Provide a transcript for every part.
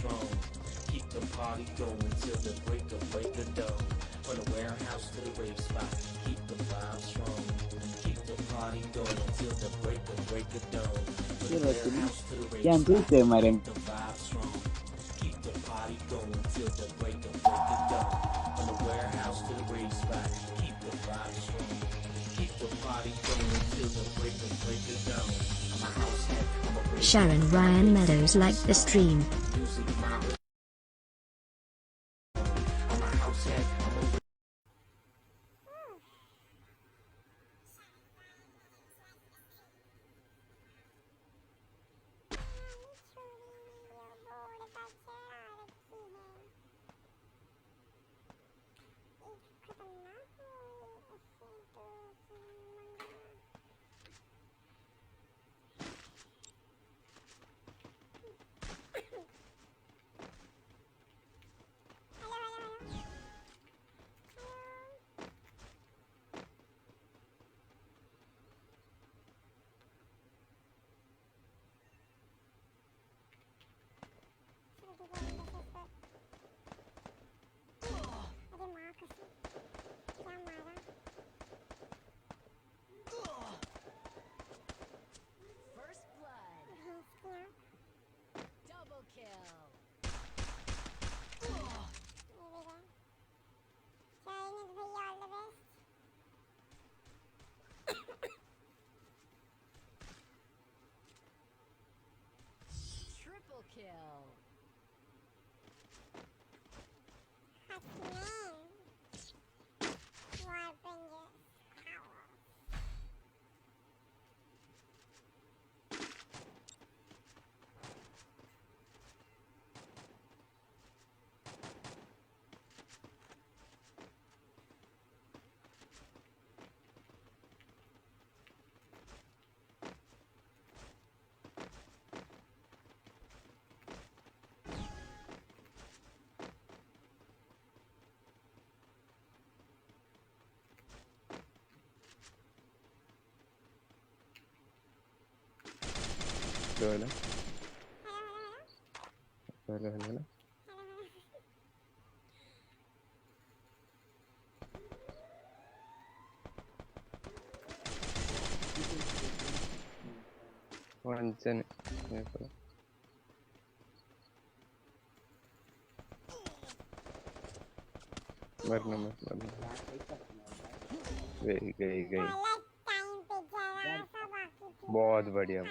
strong. Keep the party going till the break of dawn. From the warehouse to the rave spot, keep the vibe strong. Keep the party going till the break of dawn. From the warehouse to the rave spot, keep the vibe strong. Keep the party going till the break of dawn. From the warehouse to the rave spot, keep the vibe strong. Keep the party going till the break of dawn. I'm a house head, I'm a rave. Sharon Ryan Meadows liked the stream. Music, I'm a house head, I'm a First blood. Double kill. Triple kill. Hello. Hello. One. मरना गई बहुत बढ़िया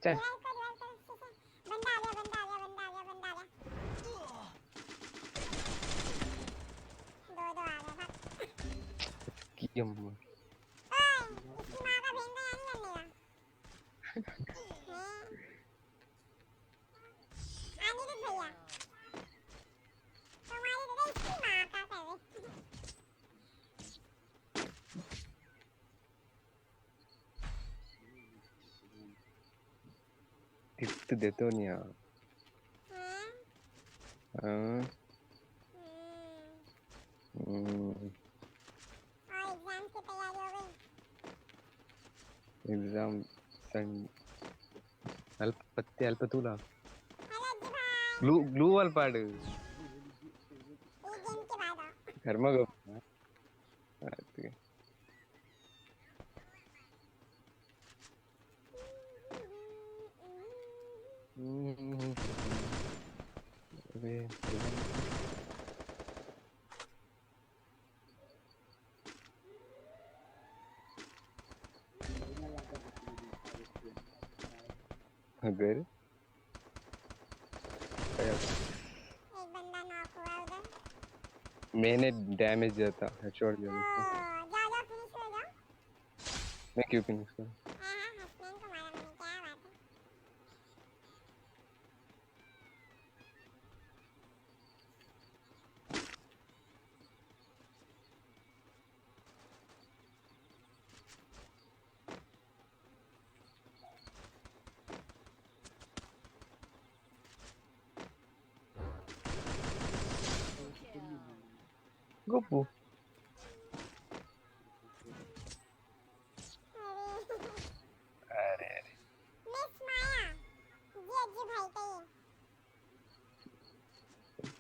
चल gift देते हो नहीं यार exam अल्प तुला ग्लू वाल पाड कर्म गो अगर मैंने डैमेज दिया था हेडशॉट दिया मैं क्यों फिनिश कर Gopu.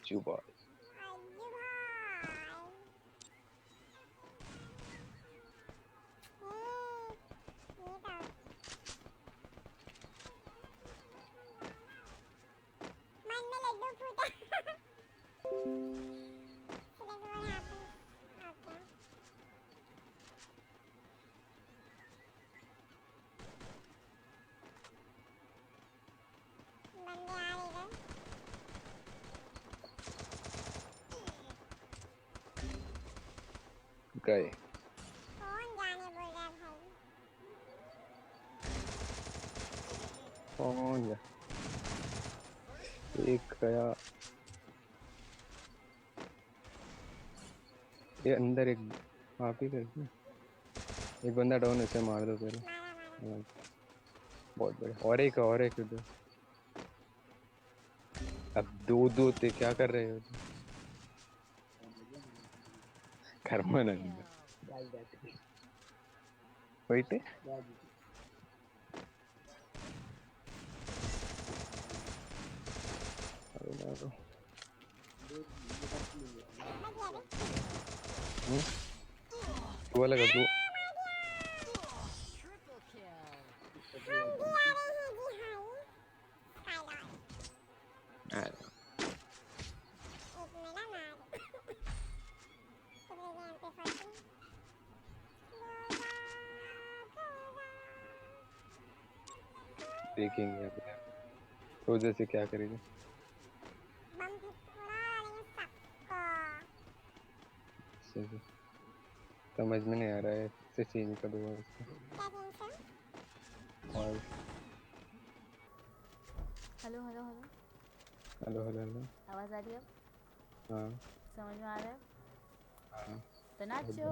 चुप गए कौन जा एक गया ये अंदर एक आप ही कर एक बंदा डाउन है, इसे मार दो पहले। हाँ, बहुत बढ़िया। और एक इधर। अब दो दो थे, क्या कर रहे हो? कर्म नहीं वेट तू वाला कर दो। Triple kill. देखेंगे अपने तो जैसे क्या करेंगे। सही। समझ में नहीं आ रहा है, से चेंज कर दूंगा इसको। और hello hello hello, hello hello hello. आवाज आ रही है? हाँ समझ में आ रहा है? हाँ तो नाचो।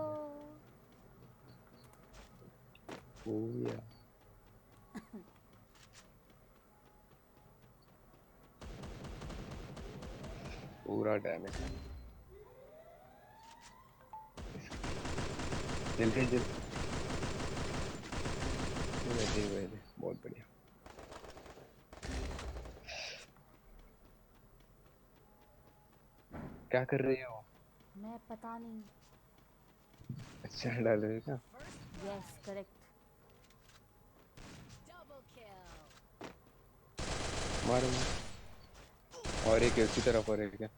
ओ या पूरा डैमेज। जल्दी जल्दी बहुत बढ़िया। क्या कर रही हो? मैं पता नहीं। अच्छा डाल रही हो क्या? Yes correct. Double kill. मारो। और एक है उसी तरफ, और एक है।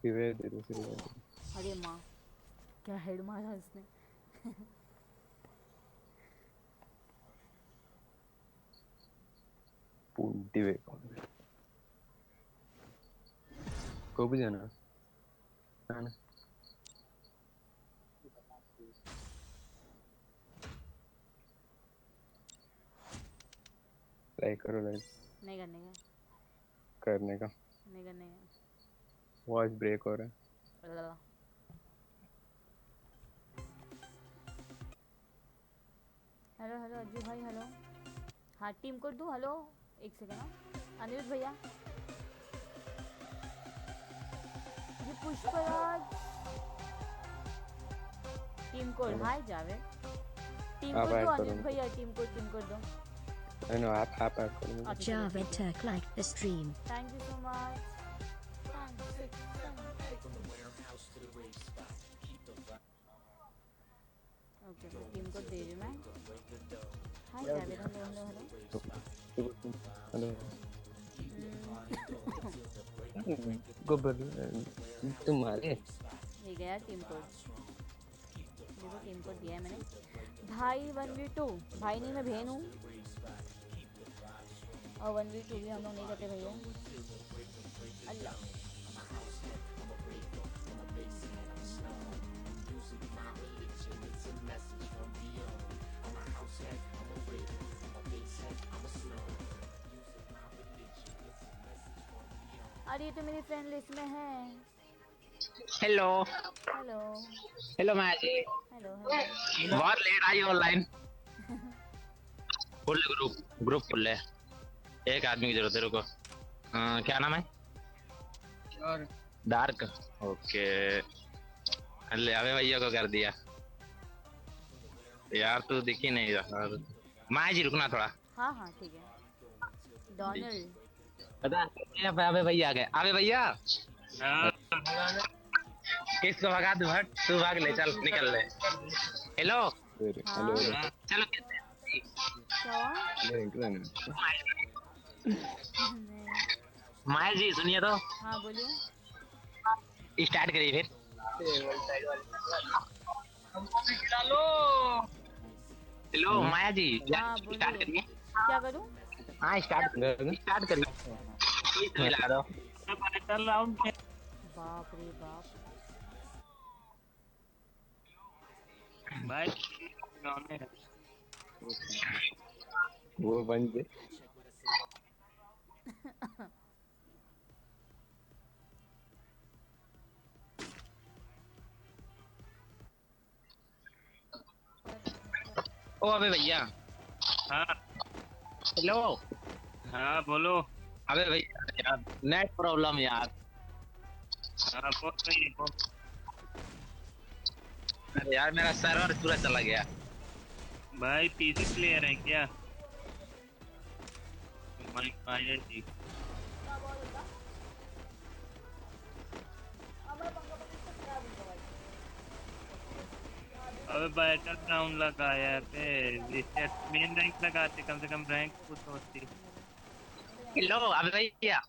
रिवाइव दे दो, रिवाइव दे दो। अरे माँ, क्या हेड मारा उसने। पूरी वे को भी जाना है ना। लाइक करो, लाइक नहीं करने का, करने का। नहीं करने का। वॉइस ब्रेक हो रहा है। अल्लाह। हेलो हेलो अज्जू भाई, हेलो। हाँ टीम कोड दूँ? हेलो एक सेकेंड। हाँ अनिरुद्ध भैया, ये पुष्पराज टीम कोड। हाय जावेद, टीम आप कोड दो ऐड करो अनिरुद्ध उनको। भैया, टीम कोड दो। आई नो आप ऐड करो मुझे। अच्छा चलो Javed ठीक है। Turk liked the stream. Thank you so much. Okay team code दे रही हूँ मैं। Hi Javed, hello hello hello hello. गोबर तुम्हारे ये गया टीम कोड। देखो टीम कोड दिया है मैंने। भाई 1v2, भाई नहीं मैं बहन हूँ। और 1v2 भी हम लोग नहीं करते भैया। अल्लाह। अरे ये तो मेरी फ्रेंड लिस्ट में है। हेलो हेलो हेलो मैजी, हेलो हेलो। बहुत लेट आई ऑनलाइन। फुल ग्रुप फुल है। एक आदमी की जरूरत है, रुको। क्या नाम है? डार्क। ओके, ले अबे भैया को कर दिया यार, तू दिख ही नहीं रहा। माया जी रुकना थोड़ा। हाँ हाँ ठीक है डोनाल्ड। पता अबे भैया आ गए, अबे भैया हाँ किसको भगा तू, हट तू भाग ले, चल निकल ले। हेलो हेलो हाँ हेलो हाँ चलो। क्या हुआ? नहीं। माया जी सुनिए तो, हाँ बोलिए। स्टार्ट करिए फिर। हेलो हम्म, माया जी, हाँ स्टार्ट बोलिए। करिए। क्या करूँ? हाँ स्टार्ट दादा स्टार्ट करिए, कोई तो लगा दो। चल राउंड बाप रे बाप। भाई गाने हैं। वो बन दे। ओ अबे भैया, हाँ हेलो। हाँ बोलो। अबे भैया यार, नेट प्रॉब्लम यार। हाँ बोल रही बोल। अरे यार मेरा सर्वर पूरा चला गया। भाई पीसी प्लेयर है क्या? माइक माया जी। अबे बैटल ग्राउंड लगाया पे रिसेट मेन रैंक लगाते, कम से कम रैंक कुछ होती। हेलो अबे भैया,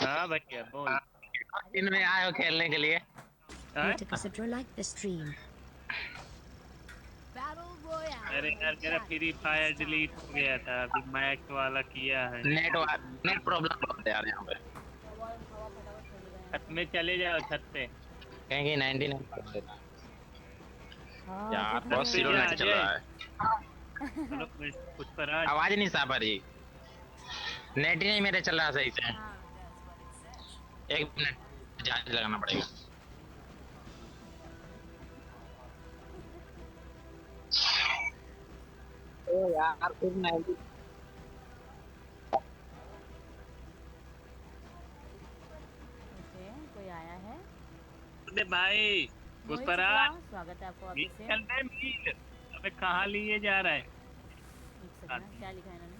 हाँ भैया बोल। दिन में आए हो खेलने के लिए? हाँ? Notificator like the stream. अरे यार मेरा फ्री फायर डिलीट हो गया था, अभी मैक्स वाला किया है। नेट प्रॉब्लम बहुत है यार यहाँ पे। छत में चले जाओ, छत पे। कहेंगे 99%। हाँ यार कितना बहुत छत पे स्लो जा नेट चल अजय। रहा है, चलो कुछ पर आज। आवाज नहीं साफ आ रही। नेट ही नहीं मेरे चल रहा सही से। हाँ। एक मिनट चार्ज लगाना पड़ेगा। ओ यार फिर 90। ओके कोई आया है? अरे भाई मोहित पुष्पराज शुक्ला, स्वागत है आपका मील वापस से। चल रहा है मील। अबे कहाँ लिए जा रहा है? एक सेकंड ना, क्या लिखा है इन्होंने?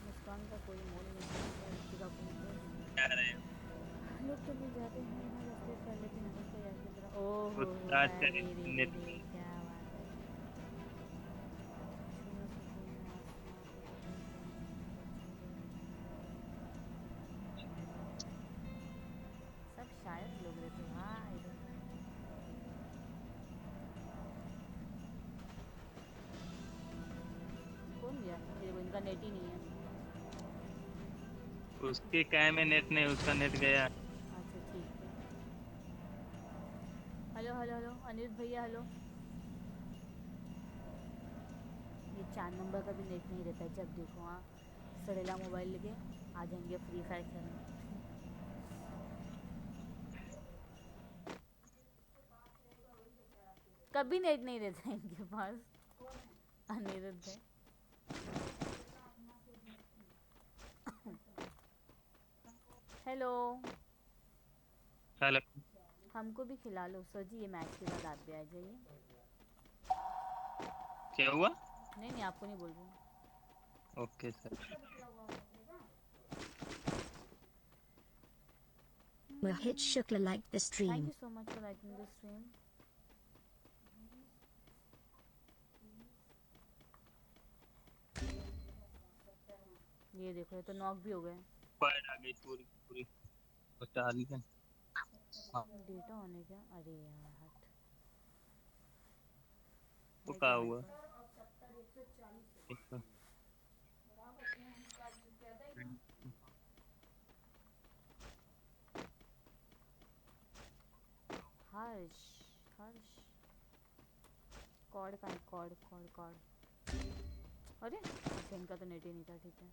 मुस्कान का कोई मोल नहीं है, व्यक्ति का कोई मोल नहीं जा रहे हैं है। लोग तो भी जाते हैं हर हफ्ते पर, लेकिन हम तो यार की तरह ओहो पुष्पराज अरे चले रे रे नेट। रे क्या बात है। छुआ सुकून में आसमां को सुकून देने। सब शायद लोग रहते भाई। कौन गया? ये देखो इनका नेट ही नहीं है। उसके काय में नेट नहीं, उसका नेट गया। अच्छा ठीक है। हेलो हेलो हेलो अनिरुद्ध भैया हेलो। ये 4 नंबर का भी नेट नहीं रहता है, जब देखो हाँ सड़ेला मोबाइल लेके आ जाएंगे फ्री फायर खेलने। कभी नेट नहीं रहता है इनके पास। अनिरुद्ध है। हेलो। हेलो हमको भी खिला लो सर जी, ये मैच के बाद आप भी आ जाइए। क्या हुआ? नहीं नहीं आपको नहीं बोल रही हूँ। Okay sir. Mohit Shukla like the thank stream. You so much for liking the stream. ये देखो ये तो नॉक भी हो गए। फायर आ गई पूरी पूरी। बटालियन। डेटा होने क्या? अरे यार हट। वो नहीं क्या तो हुआ? हट। एक हर्ष हर्ष कॉर्ड का है, कॉर्ड कॉर्ड कॉर्ड। अरे अच्छा इनका तो नेट ही नहीं था, ठीक है।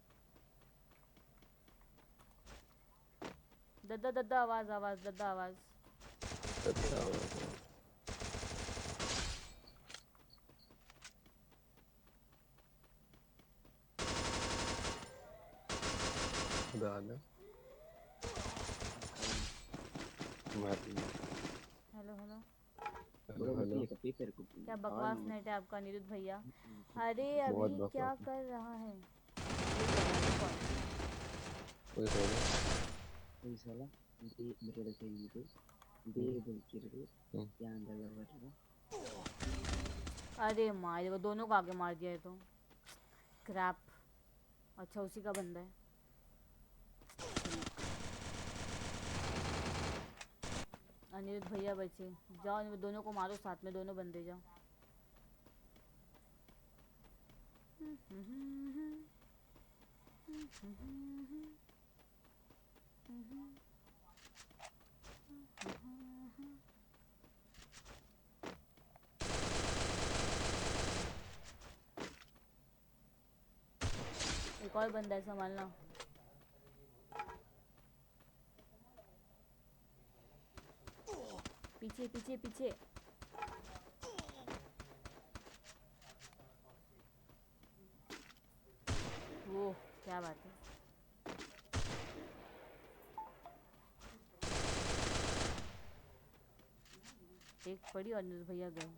दद्दा दद्दा आवाज आवाज दद्दा आवाज। दादा हेलो हेलो। हेलो क्या बकवास नेट है आपका अनिरुद्ध भैया? अरे बहुत अभी क्या बकवास है। कर रहा है? कौन? कोई सोलो कोई साला मेरे लगे ये दे बोल के यहाँ अंदर लगा था अरे मार, वो दोनों को आगे मार दिया है तो क्रैप। अच्छा उसी का बंदा है। अनिरुद्ध भैया बचे, जाओ वो दोनों को मारो साथ में, दोनों बंदे जाओ। एक और बंदा है, संभालना। पीछे पीछे पीछे। वो क्या बात है। एक पड़ी और अनिरुद्ध भैया गए।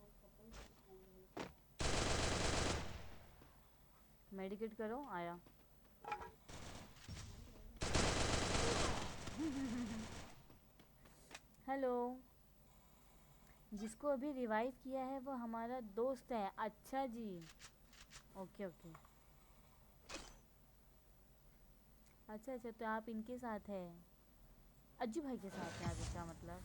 मेडिकेट करो, आया। हेलो। जिसको अभी रिवाइव किया है वो हमारा दोस्त है। अच्छा जी, ओके ओके। अच्छा अच्छा, तो आप इनके साथ है, अज्जू भाई के साथ है आप, इसका मतलब।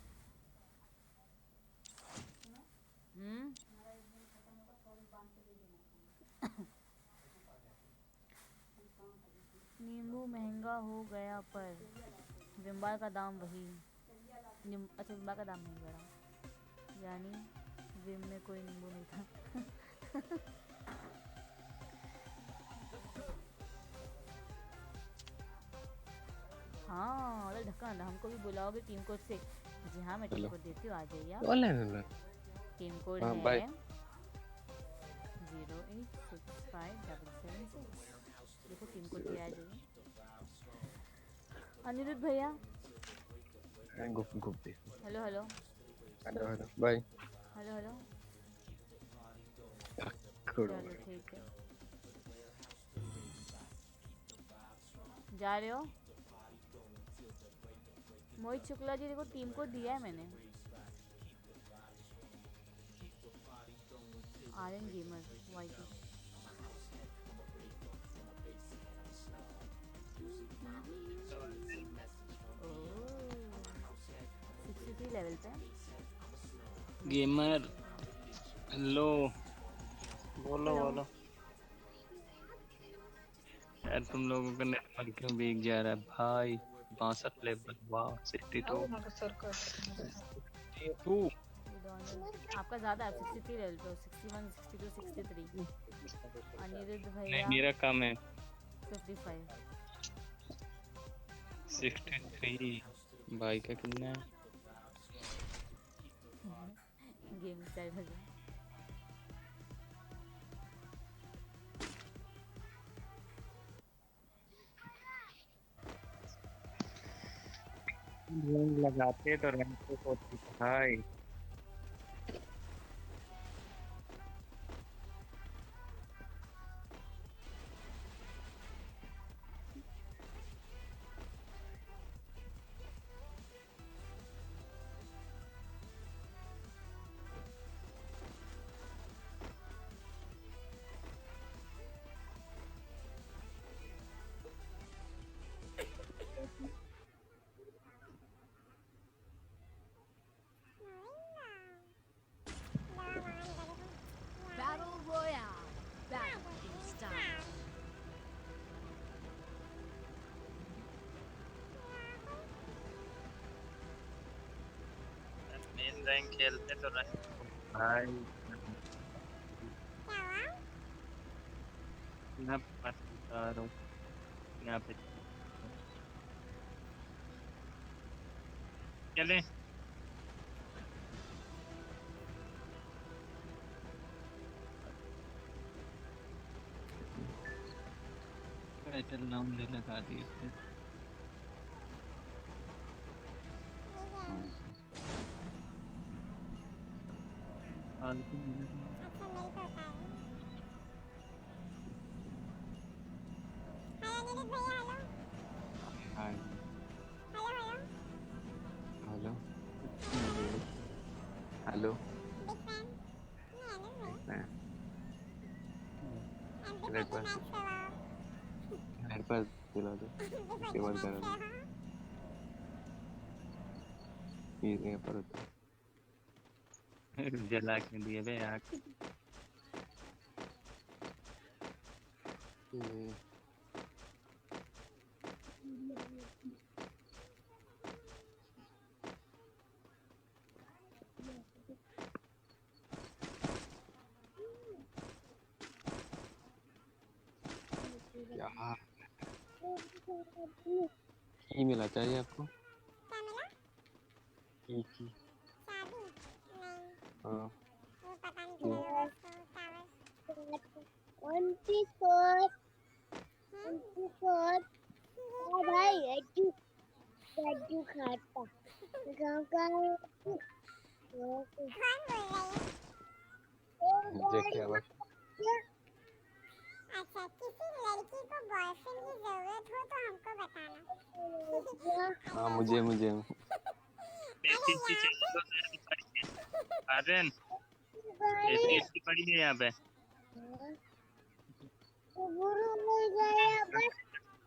नींबू महंगा हो गया पर विम्बा का दाम वही। अच्छा विम्बा का दाम नहीं बढ़ा, यानी विम में कोई नींबू नहीं था। हाँ अरे ढक्कन, हमको भी बुलाओगे टीम कोड से? जी हाँ मैं टीम कोड देती हूँ, आ जाइए आप। ऑनलाइन टीम कोड हाँ, है बाय। 0865776। देखो टीम कोड दिया, आ जाइए। अनिरुद्ध भैया गुप गुप दे। Hello hello hello hello bye. Hello hello. छोड़ो चलो ठीक है, जा रहे हो? मोहित शुक्ला जी देखो टीम को दिया है मैंने। Aryan gamer YT. Oh 63 level पे। गेमर हेलो, बोलो हेलो। बोलो। यार तुम लोगों का नेटवर्क क्यों भीग जा रहा है भाई? 62 लेवल, वाह 62 62। आपका ज़्यादा है, 63 लेवल पे, 61 62 63। अनिरुद्ध नहीं भैया मेरा कम है, 55। 63। भाई का कितना है? गेम स्टार्ट हो गया। गेम लगाते तो रैंक तो होती है भाई। Battle Royale. Battle in style. Main rank खेलते तो रैंक भाई यहाँ पे मत बता रहा हूँ, यहाँ पे चले। टाइटल नाम ले लगा दिए थे। फालतू में। हाय हेलो हेलो रेड पास दिला दो उसके बाद करा दो ये पर जला के दिए बे आग ये क्या की मिला चाहिए आपको की हाँ भाई लड्डू खाता गाँव का मुझे क्या बस अच्छा किसी लड़की को बॉयफ्रेंड की जरूरत हो तो हमको बताना हाँ मुझे आर्यन ऐसी पड़ी है यहाँ पे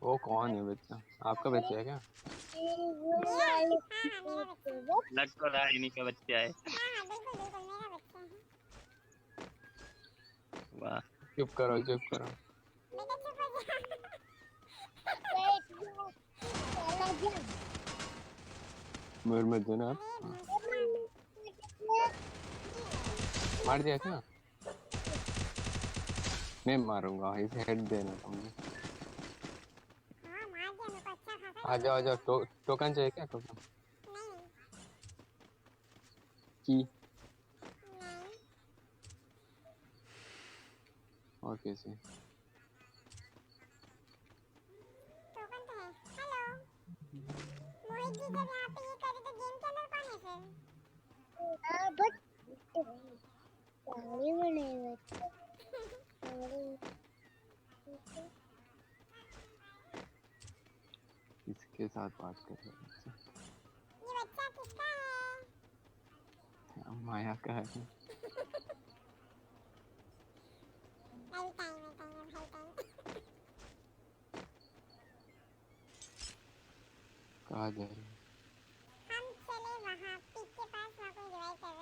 वो कौन है बच्चा आपका बच्चा है क्या लग तो रहा है इन्हीं का बच्चा है वाह चुप करो मर मत देना आप मार दिया क्या मैं मारूंगा इसे हेड देना तुमने आ जाओ टोकन चाहिए क्या टोकन की और कैसे मोहित जी जब यहाँ पे ये करे तो गेम के अंदर कौन है फिर हाँ बस सारे बने हुए इसके साथ बात कर रहे हैं ये बच्चा किसका है माया का है भाई टाइम कहाँ जा रहे हैं हम चले वहाँ पीक के पास वहाँ कोई रिवाइव कर रहा है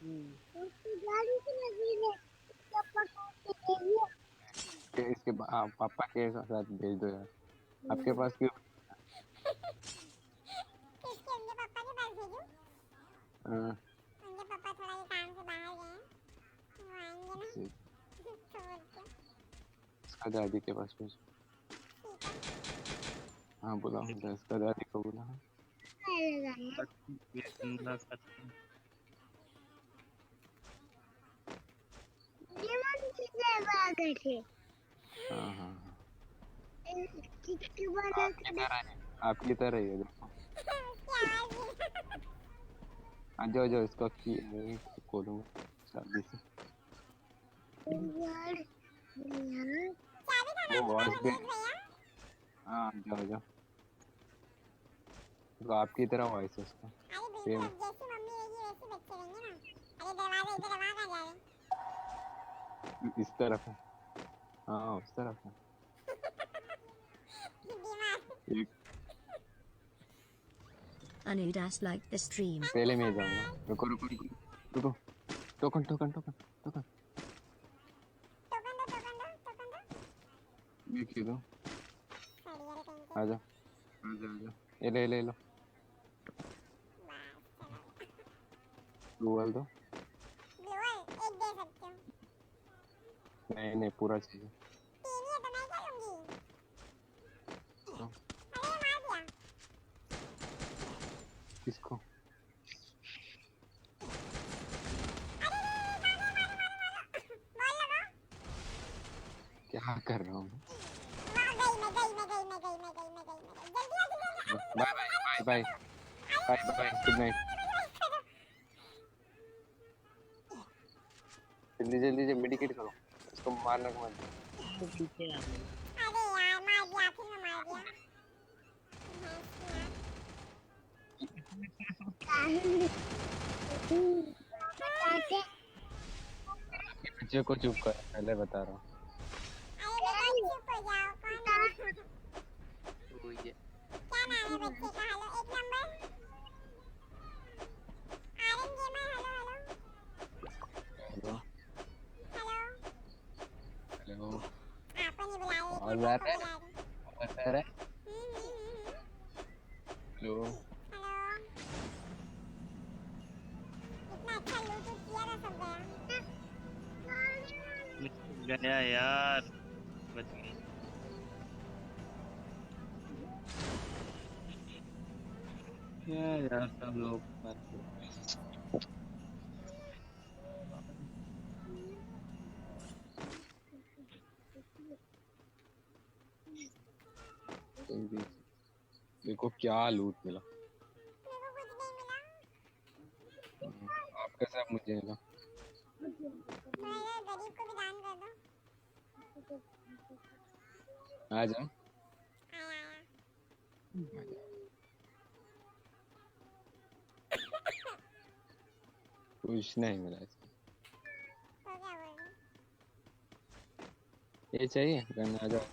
भागो उसकी गाड़ी से लगी है इसके पापा के साथ भेज दो यार आपके पास क्यों किसके उनके पापा के पास भेजूं उनके पापा थोड़ा ये काम से बाहर गए हैं वो आएंगे ना तो इसका दादी के पास भेज हाँ बोला इसका दादी को बोला हाँ आपकी तरह ही है देखो आ जाओ इसको खोलूंगा शादी से वो वॉइस भी हाँ जाओ तो आपकी तरह वॉइस है उसका सेम जैसी मम्मी रहेगी वैसे बच्चे रहेंगे ना अरे दरवाजा इधर वहाँ कहाँ जा रहे इस तरफ है हाँ उस तरफ है एक Anudas liked the stream. पहले मैं जाऊंगा रुको टोकन देखिए दो आजा ये ले लो ग्लूवल दो एक दे सकती हूँ नहीं पूरा चाहिए तीन ही है तो मैं क्या लूंगी अरे मार दिया किसको क्या कर रहा हूँ बाय गुड नाइट जल्दी जल्दी जल्दी मेडिकेट करो, इसको मारना मत। तो पीछे आ गए। अरे यार मार दिया, आखिर में मार दिया। बच्चे को चुप कर, पहले बता रहा हूँ। अरे बेटा चुप हो जाओ, कौन है? क्या नाम है बच्चे का? हेलो एक number Aryan gamer. Hello hello hello hello. Hello आपने नहीं बुलाया, एक और नंबर बात को है बुला रहे। Hello hello. इतना अच्छा लूट किया ना सब गया। गया यार, बच गई। क्या यार सब लोग देखो क्या लूट मिला। मेरे को कुछ नहीं मिला। आपका सब मुझे मिला। मैं यार गरीब को भी दान कर दो। आ जाओ। आया। कुछ नहीं मिला इसको। तो क्या बोल रहे? ये चाहिए गन, आ जाओ।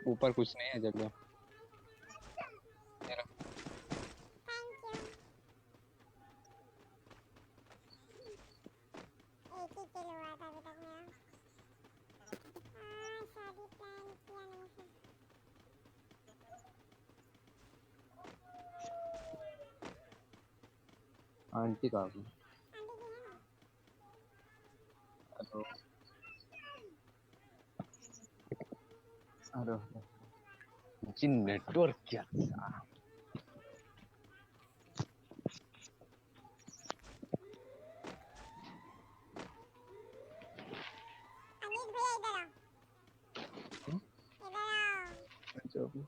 ऊपर कुछ नहीं है, जब जाओ। Thank you. एक ही किल हुआ था अभी तक मेरा। शादी प्लान किया नहीं था। आंटी का भी। आंटी की है ना? हेलो हेलो जी, नेटवर्क क्या अमित भैया इधर आओ। इधर आओ। जो भी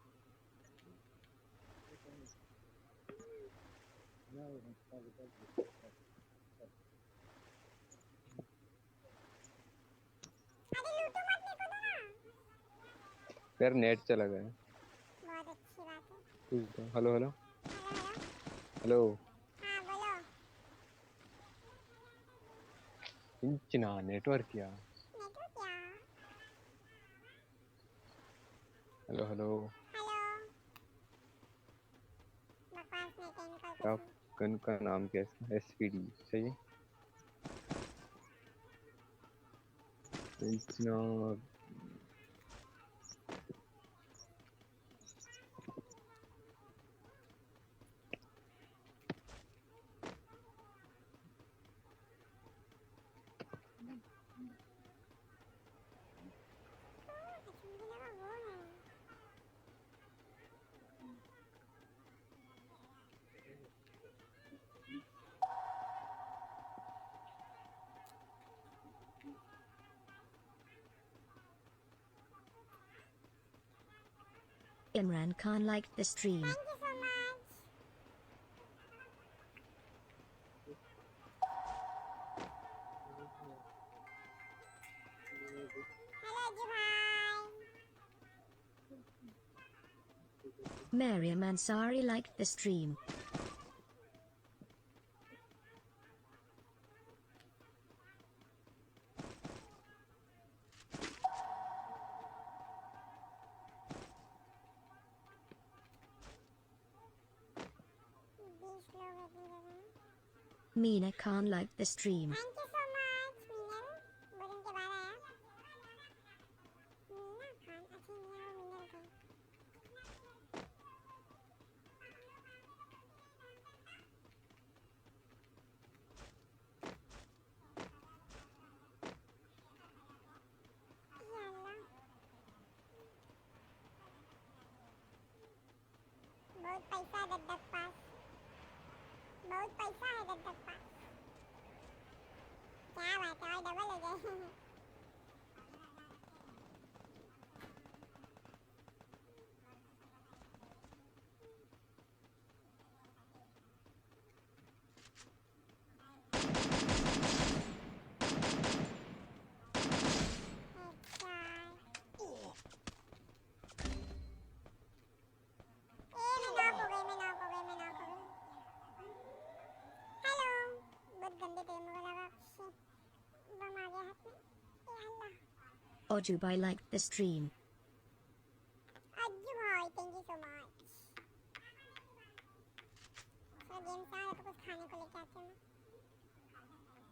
अरे लूटो मत, मेरे को दो ना। यार नेट चला गया। बहुत अच्छी बात है। कुछ दो। Hello hello hello hello. Hello हाँ बोलो। इंचना नेटवर्क क्या। नेटवर्क क्या? Hello hello hello. बकवास नहीं कहीं का कुछ आप गन का नाम क्या है? एसपीडी सही है। इंचना नहीं। मुझे लगा वो है। Imran Khan liked the stream. Thank you so much. Hello जी भाई। Mariam Ansari liked the stream. Meena Khan liked the stream. Thank you so much मिनल। बहुत दिन के बाद आया। मीना खान, अच्छा मीना वो मिनल थी। या अल्लाह। बहुत पैसा है दद्दक पास। बहुत पैसा है दद्दक पास। क्या बात है, और डबल हो गए। Ojubai liked the stream. Ajju भाई थैंक यू सो मच। चलो गेम से आया तो कुछ खाने को लेके आते हैं ना। हाँ दादा। हाँ।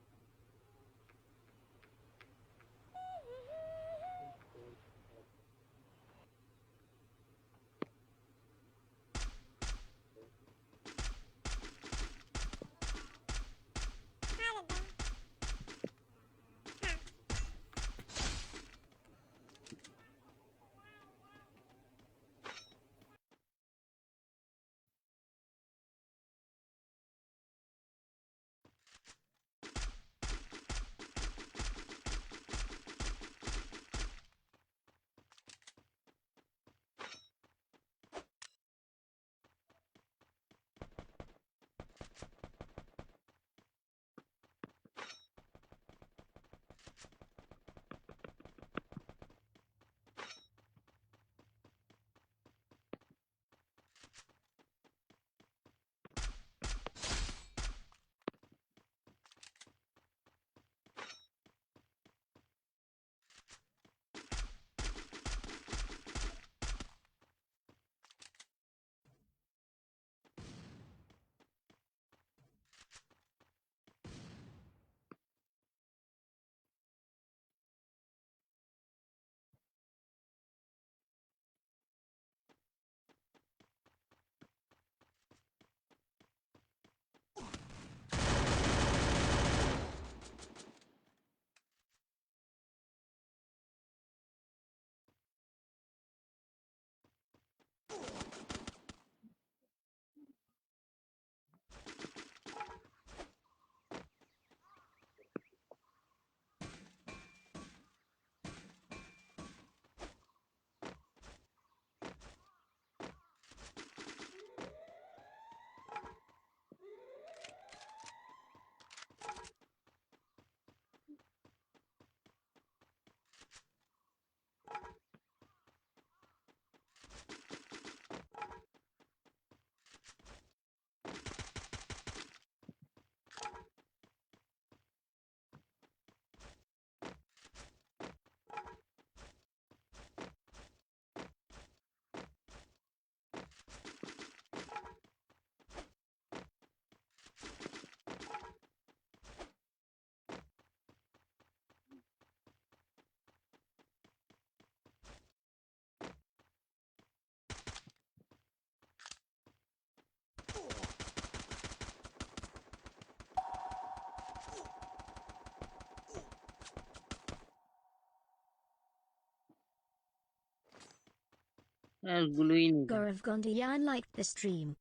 ग्लू ही नहीं था। Gaurav Gondian liked the stream.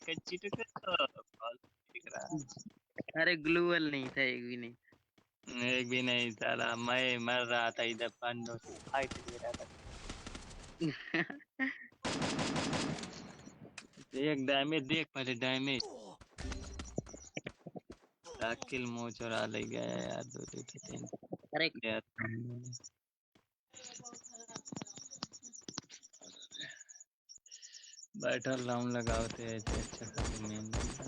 कच्ची टुकड़ तो बहुत दिख रहा है। अरे ग्लू वाल नहीं था, एक भी नहीं। एक भी नहीं साला, मैं मर रहा था इधर पंडों से फाइट ले रहा था। एक डैमेज देख, पहले डैमेज किल मुंह चुरा ले गया यार। दो दो तीन अरे यार बैठल राउंड लगाते ऐसे अच्छा खासा मेन लगा।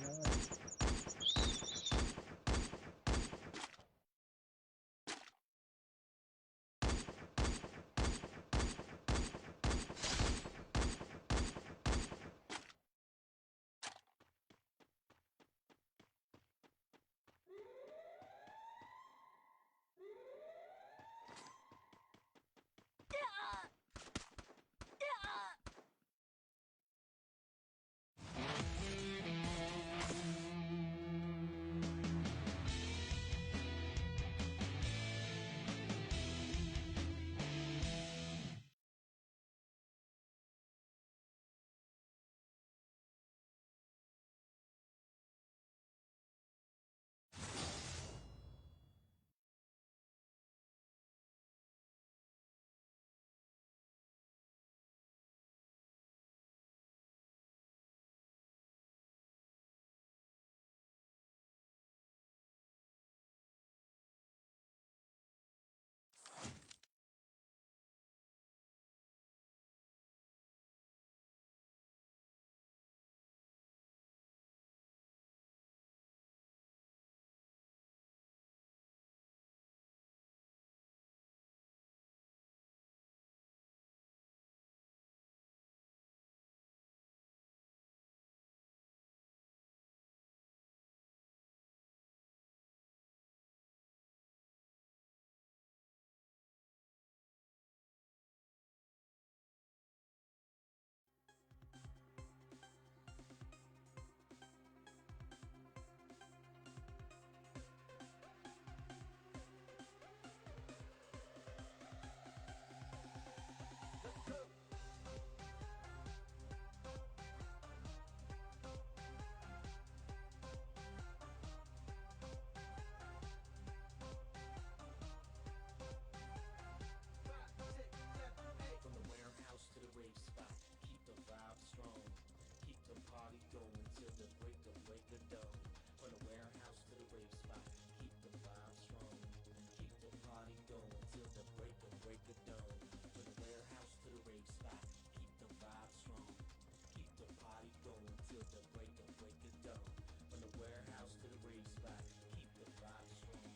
race back. Keep the vibe strong.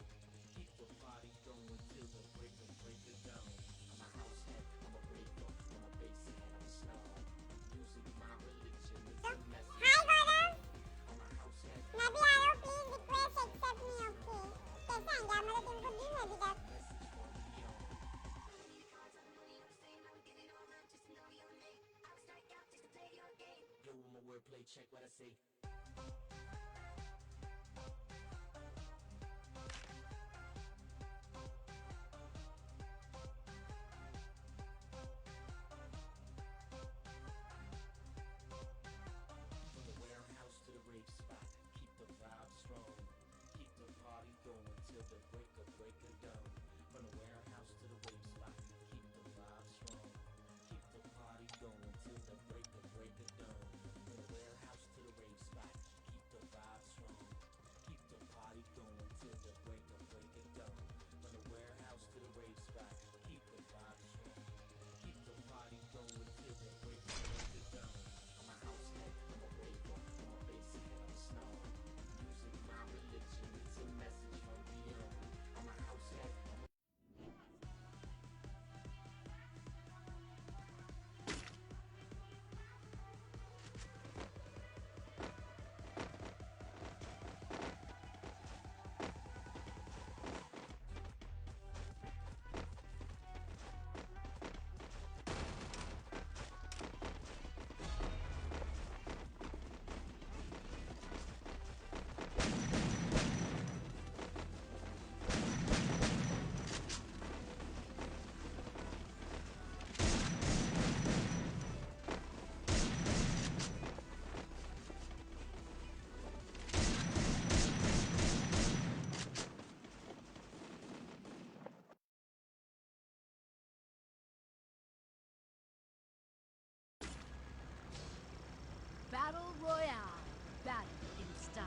Keep the party going till the break of dawn. I'm a house head, I'm a breaker, I'm a bass head, I'm a snob. Music my religion, it's a message. Hi Gaurav, I'm a house head, मैं भी आया हूँ, please request accept me, okay? कैसे आएंगे आप? मतलब तुमको दी मैं भी तक। message for beyond. Yo, I'm a wordplay, check what I say. From the warehouse to the rave spot, keep the vibe strong. Keep the party going till the break of dawn. From the warehouse to the rave spot, keep the vibe strong. Keep the party going till the break of dawn. From the warehouse to the rave spot, keep the vibe strong. Keep the party going till the break of dawn. From the warehouse to the rave spot, keep the vibe strong. Keep the party going till the break of dawn. I'm a house head, I'm a raver, I'm a bass head, I'm a snob. Music my religion, it's a message from beyond. I'm a house head, I'm a Battle Royale. Battle in style.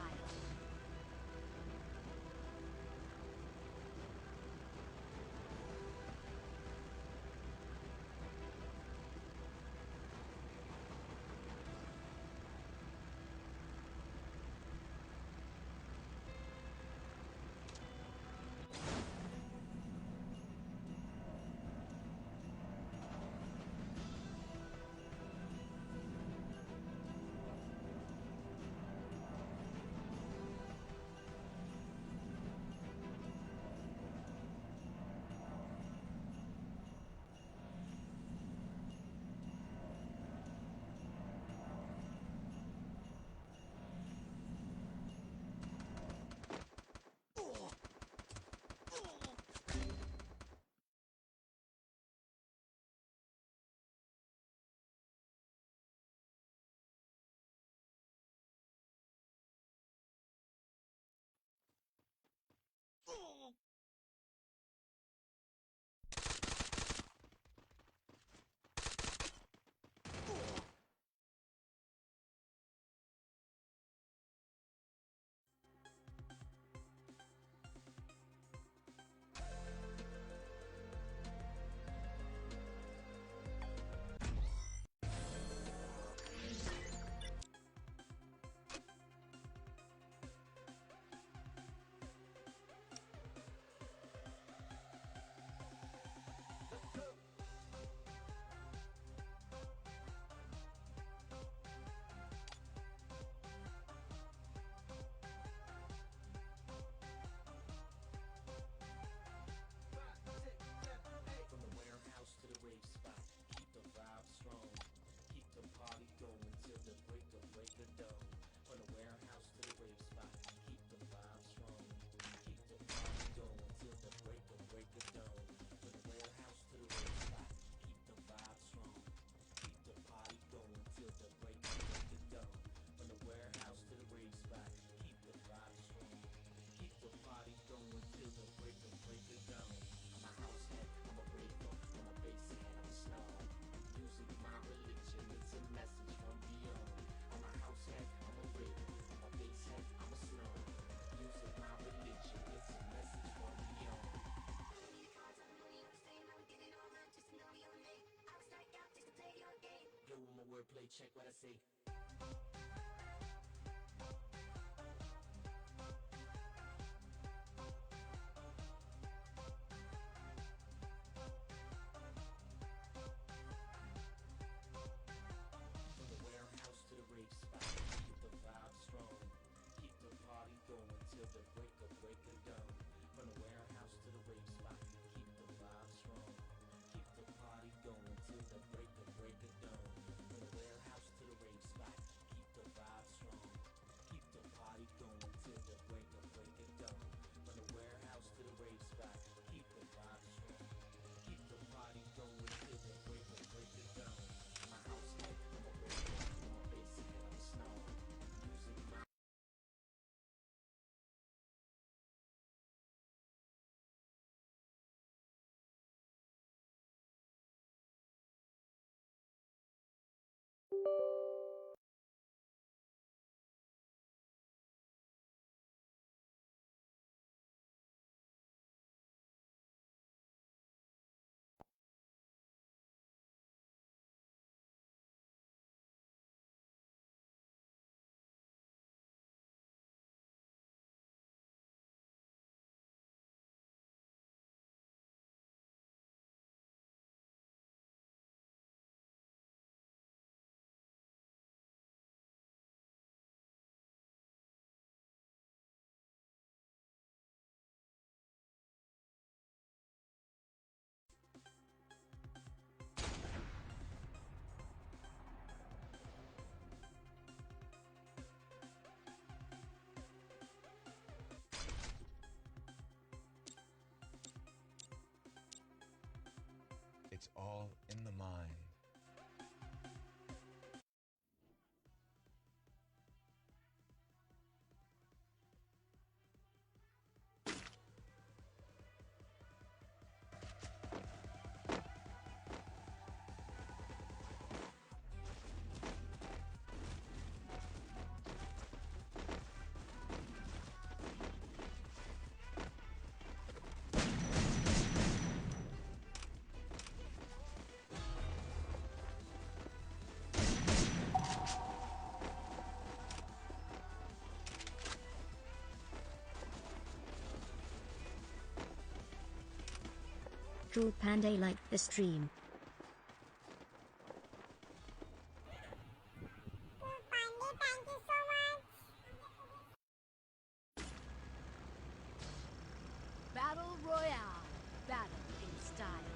From the warehouse to the rave spot, keep the vibe strong. Keep the party going till the break of dawn. From the warehouse to the rave spot, keep the vibe strong. Keep the party going till the break of dawn. From the warehouse to the rave spot, keep the vibe strong. Keep the party going till the break of dawn. From the warehouse to the rave spot, keep the vibe strong. Keep the party going till the break of dawn. I'm a house head, I'm a raver, I'm a bass head, I'm a snob. Music my religion, it's a message from beyond. I'm a house head, I'm a raver, I'm a bass head, I'm a snob. Music my religion, it's a message from beyond. Yo, I'm a wordplay, check what I say. It's all in the mind. Cool Panday liked the stream. Pandey, thank you so much. Battle Royale. Battle in style.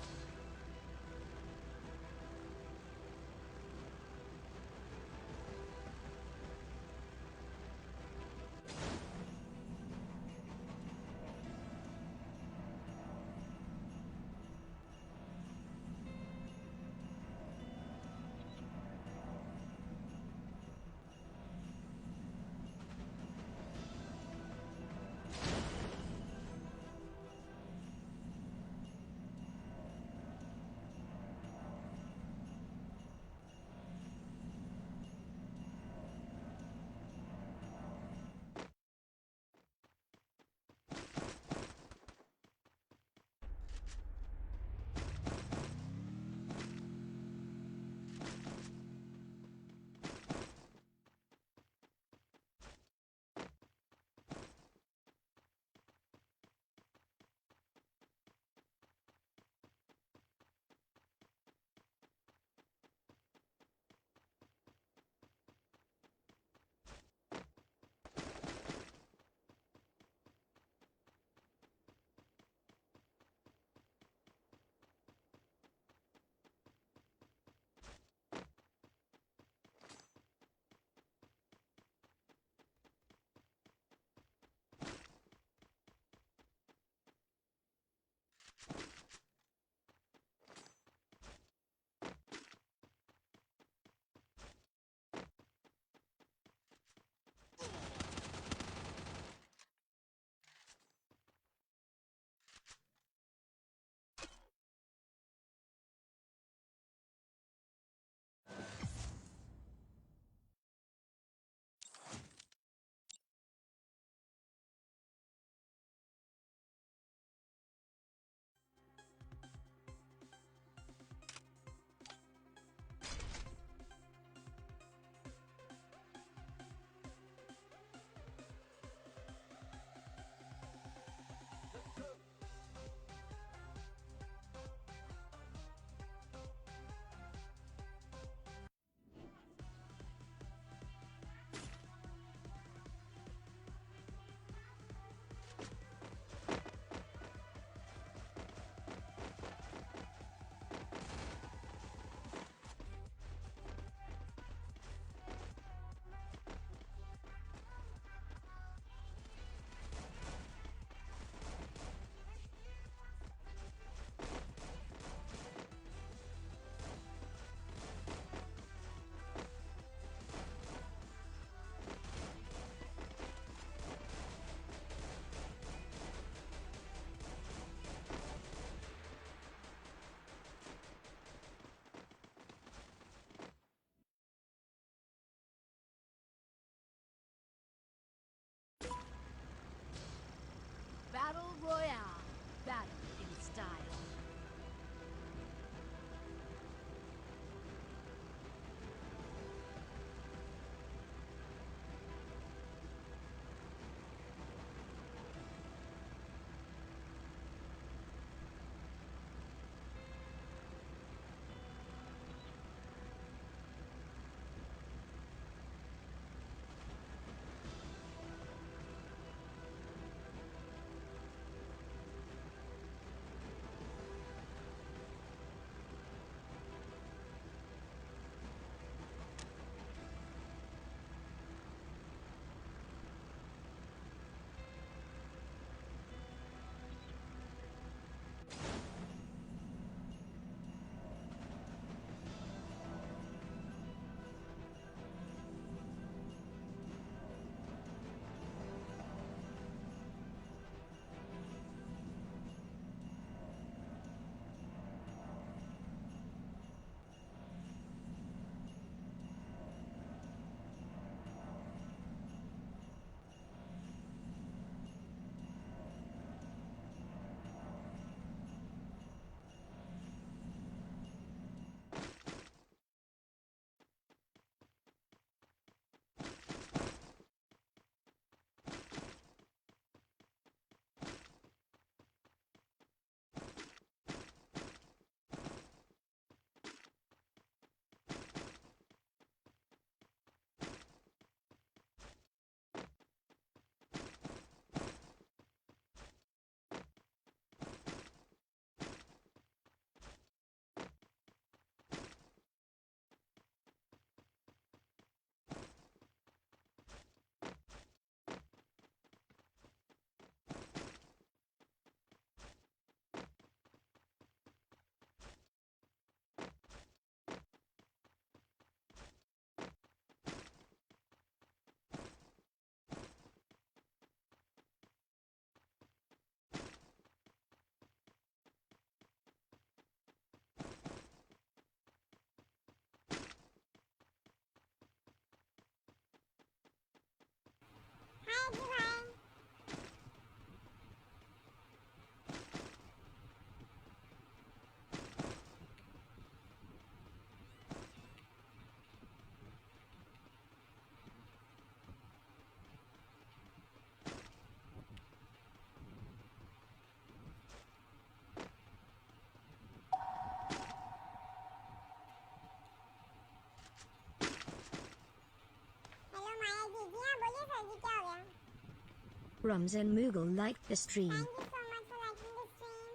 Rums and Moogle liked the stream. Thank you so much for liking the stream.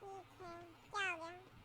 ठीक है, क्या हो गया? एक और है क्या?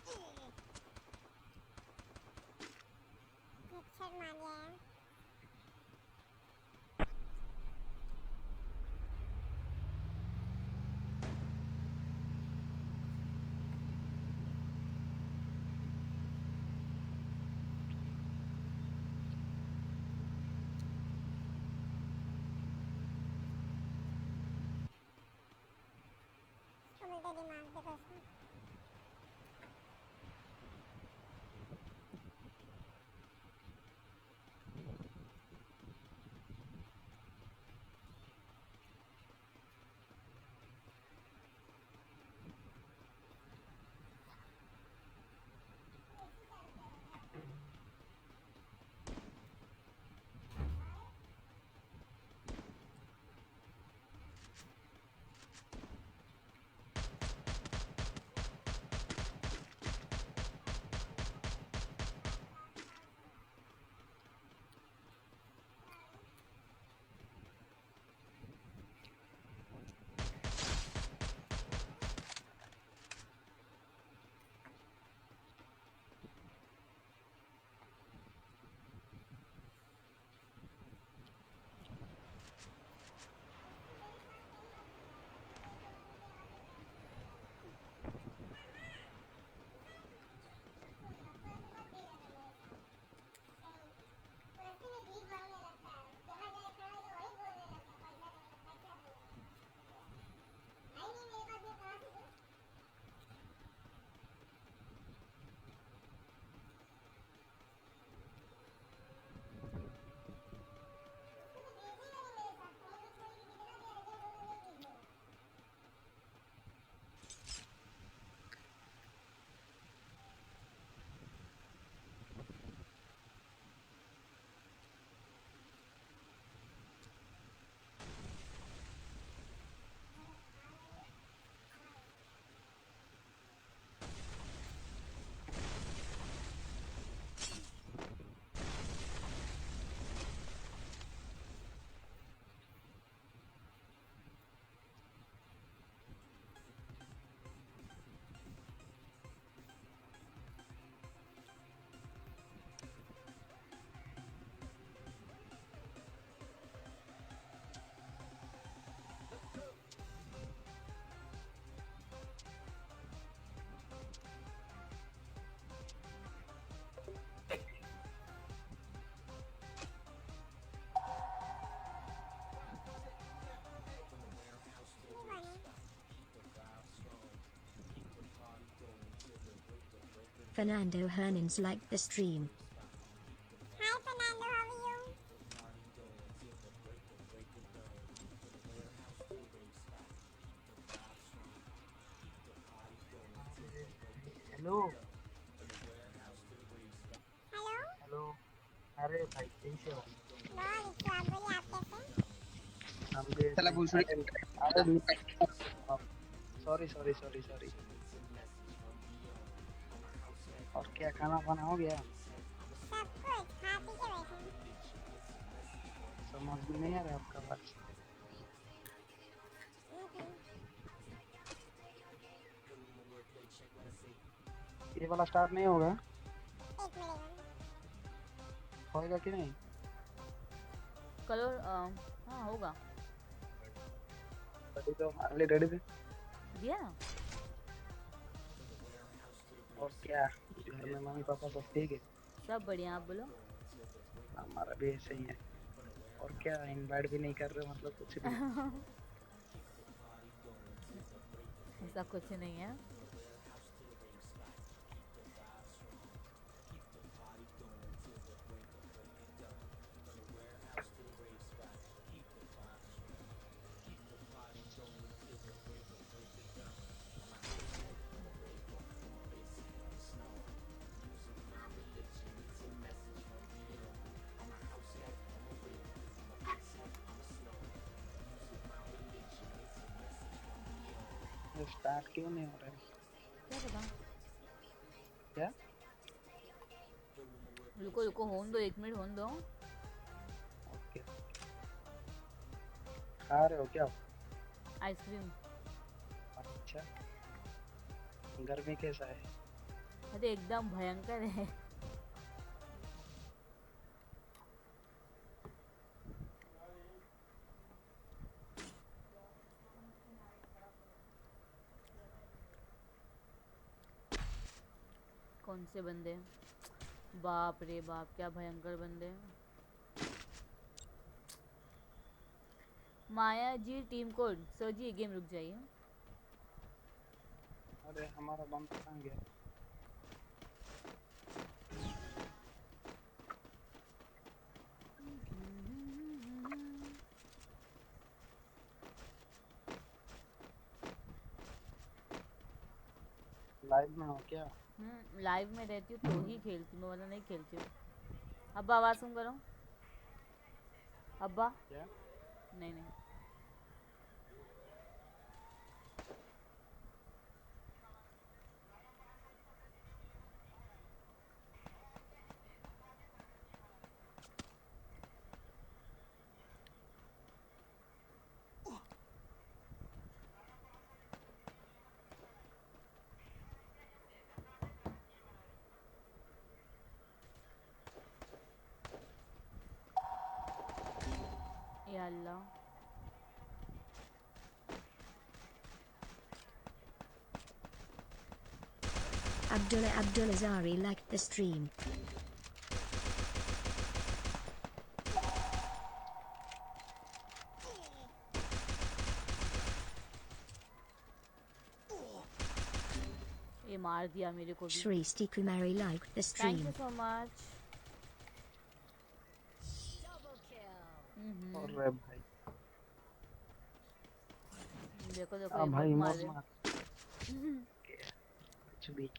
कुछ नहीं। हेडशॉट मार दिया है। इसको मिलता दिमाग देखो इसका। Fernando Hernans liked the stream. Hi Fernando, how are you? Hello hello hello अरे भाई कैसे हो बहुत अच्छा, आप बोलिए आप कैसे? हम भी चला ऐसे भूसड़ी अरे सॉरी सॉरी सॉरी सॉरी और क्या खाना वाना हो गया सब कुछ खा पी के बैठे हैं। समझ में नहीं आ रहा आपका बात ये वाला स्टार्ट नहीं होगा एक मिनट होएगा कि नहीं कलर हाँ होगा। रेडी तो हमारे लिए रेडी थे दिया और क्या घर में मम्मी पापा सब ठीक है सब बढ़िया, आप बोलो। हमारा भी ऐसे ही है और क्या इनवाइट भी नहीं कर रहे मतलब कुछ भी ऐसा कुछ नहीं है। स्टार्ट क्यों नहीं हो रहा है क्या पता, क्या रुको रुको होने दो, 1 मिनट होने दो। ओके खा रहे हो क्या आइसक्रीम। अच्छा गर्मी कैसा है अरे एकदम भयंकर है। कौन से बंदे, बाप रे बाप क्या भयंकर बंदे हैं। माया जी टीम कोड सर जी, गेम रुक जाइए। अरे हमारा बंद कहाँ गया लाइव में हो क्या लाइव में रहती हूँ तो ही खेलती हूँ, वरना नहीं खेलती हूँ। अब्बा आवाज़ सुन करो, अब्बा। क्या नहीं नहीं या अल्लाह। Abdullah Abdulazari liked the stream. ये मार दिया मेरे को भी। Shristi Kumari liked the thank you stream. So much. और रे भाई देखो देखो हाँ ये भाई मत मार मत दे। मार कुछ भी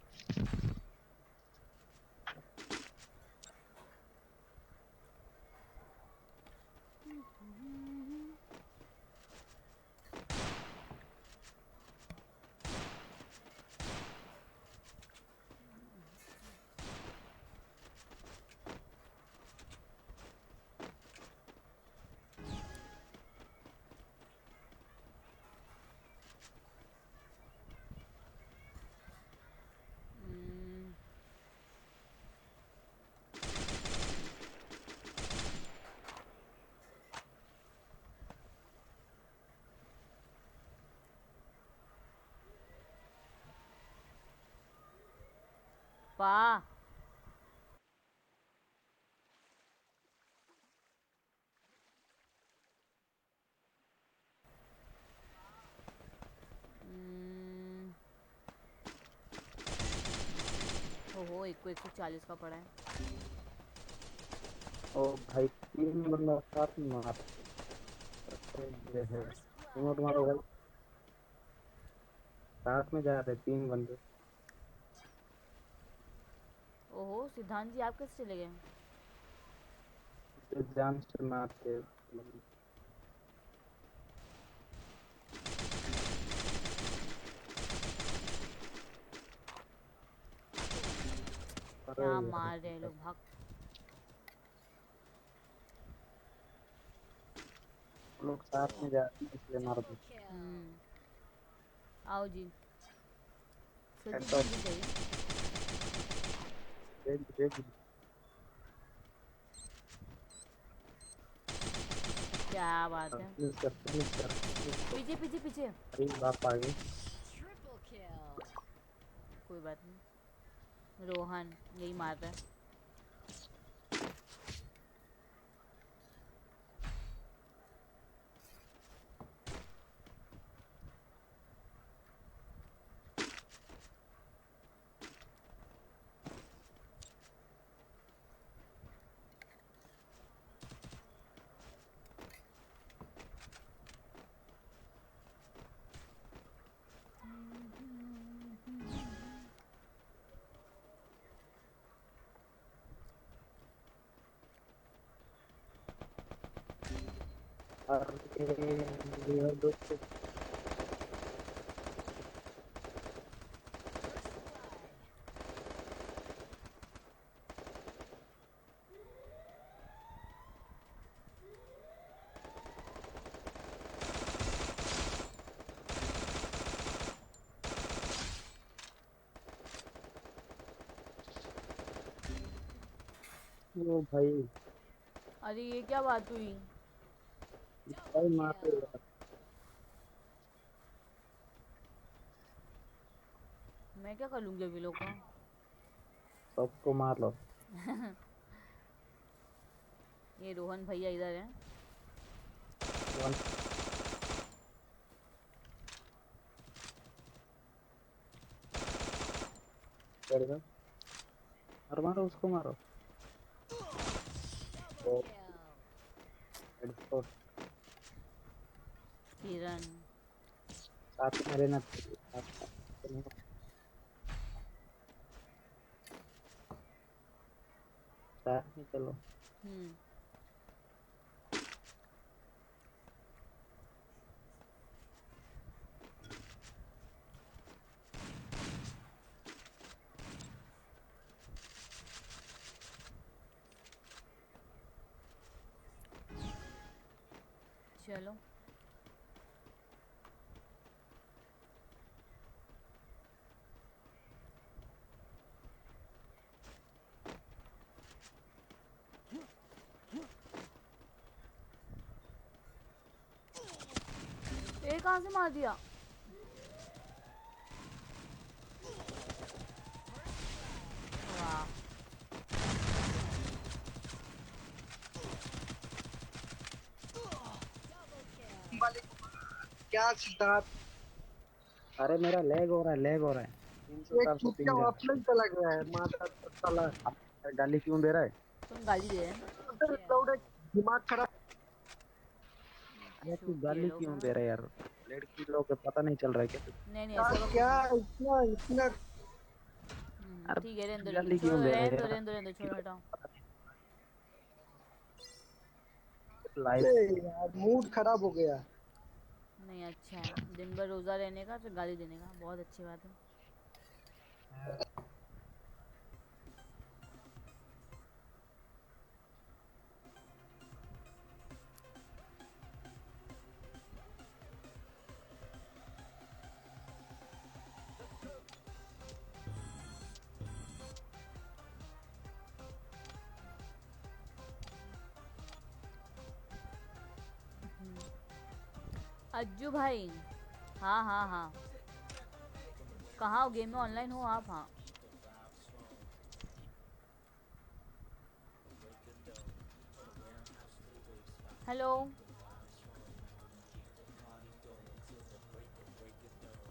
पा ओहो एक को 140 का पड़ा है। ओ भाई 3 बंदा साथ में मार ये है रिमोट मारो भाई साथ में जा रहे 3 बंदे ओहो सिद्धांत जी आप कैसे चले गए? जान से मारते क्या मार रहे हैं लोग, भाग। लोग साथ में जाते हैं इसलिए मार दो आओ जी फिर ऐसा भी चाहिए। देख क्या बात है। पीछे पीछे पीछे। अरे बाप आ गई कोई बात नहीं, रोहन यही मार रहा है। अरे दोस्त ओ भाई अरे ये क्या बात हुई? भाई मारते यार मैं क्या कर लूंगी अभी लोग का। सबको मार लो ये रोहन भैया इधर है। और मारो उसको मारो किरण साथ में रहना साथ में चलो चलो ये कहाँ से मार दिया? वाह क्या सिद्धार्थ अरे मेरा लैग हो रहा है 300 चला गया है माता साला गाली क्यों दे रहा है तुम गाली दे रहे हैं। दिमाग खराब तू गाली क्यों दे रहा है यार लड़की लोग को पता नहीं चल रहा है क्या नहीं ऐसा क्या इतना इतना ठीक है रहने गाली दो क्यों दे रहा है रहने दो छोड़ो हटाओ। यार मूड खराब हो गया नहीं अच्छा है दिन भर रोजा रहने का फिर गाली देने का, बहुत अच्छी बात है। अज्जू भाई हाँ कहाँ हो? गेम में ऑनलाइन हो आप? हाँ हेलो।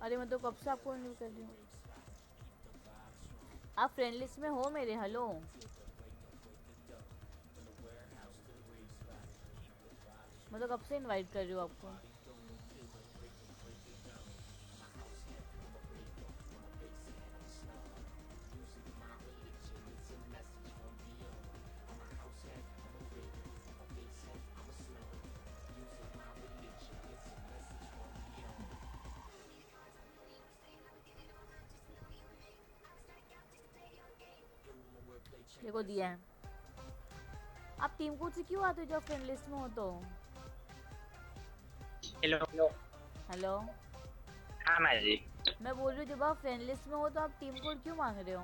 अरे मैं तो कब से आपको इन्वाइट कर रही हूँ। आप फ्रेंड लिस्ट में हो मेरे? हेलो, मैं तो कब से इनवाइट कर रही हूँ आपको। देखो दिया है। आप टीम कोड से क्यों आते हो जब फ्रेंड लिस्ट में हो तो? हेलो हेलो, हाँ मैं जी। मैं बोल रही हूँ जब आप फ्रेंड लिस्ट में हो तो आप टीम कोड क्यों मांग रहे हो?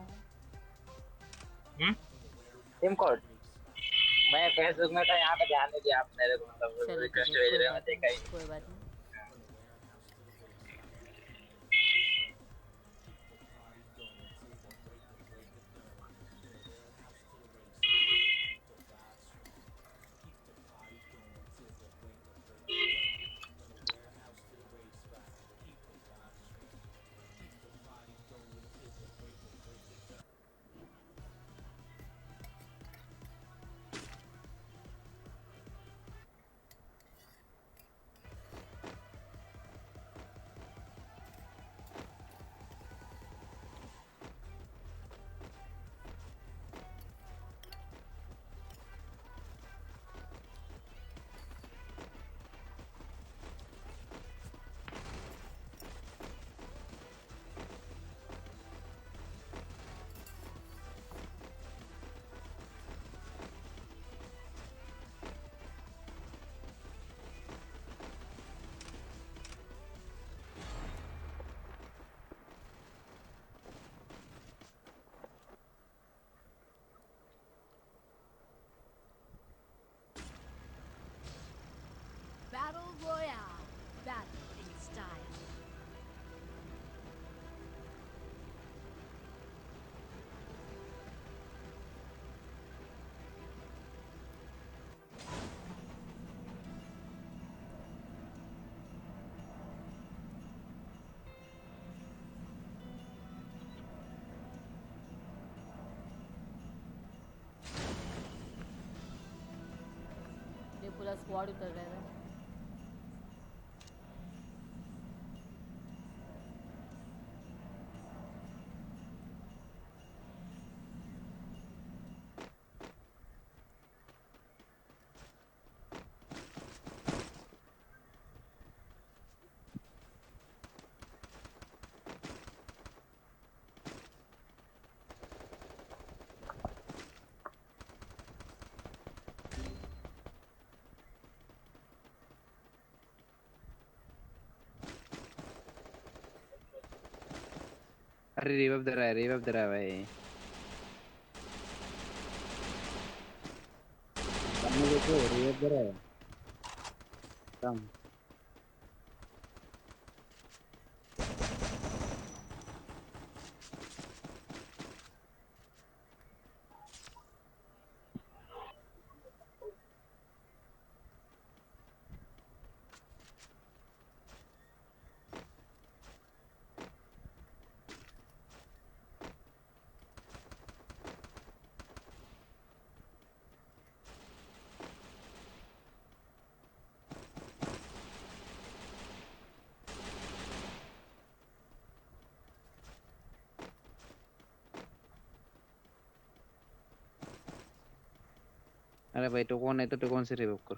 टीम कोड मैं फेसबुक में था, यहाँ पे ध्यान नहीं दिया आप मेरे को, मतलब चलो ठीक रिक्वेस्ट है, भेज कोई रहे हो, बात देखा ही नहीं, कोई बात नहीं। Battle Royale. Battle in style. ये पूरा स्क्वाड उतर रहा है। अरे रिवाइव दे रहा है, रिवाइव दे रहा है भाई। सामने देखो, रिवाइव दे रहा है। कम अरे भाई टोकन है तो टोकन से रिवाइव कर।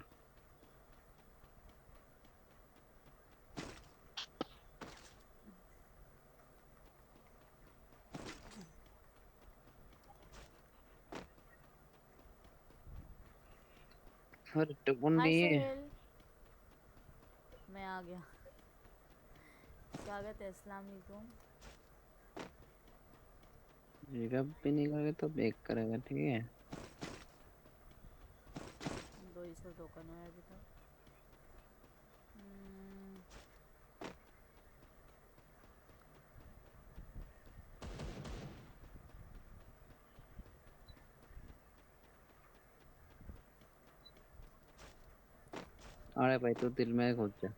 अरे टोकन हाय नहीं है। सोहेल, मैं आ गया। स्वागत है, अस्सलाम वालेकुम। रिवाइव भी नहीं करोगे तो बैक करेगा, ठीक है। 200 टोकन है अभी तक। अरे भाई तू दिल में घुस जा।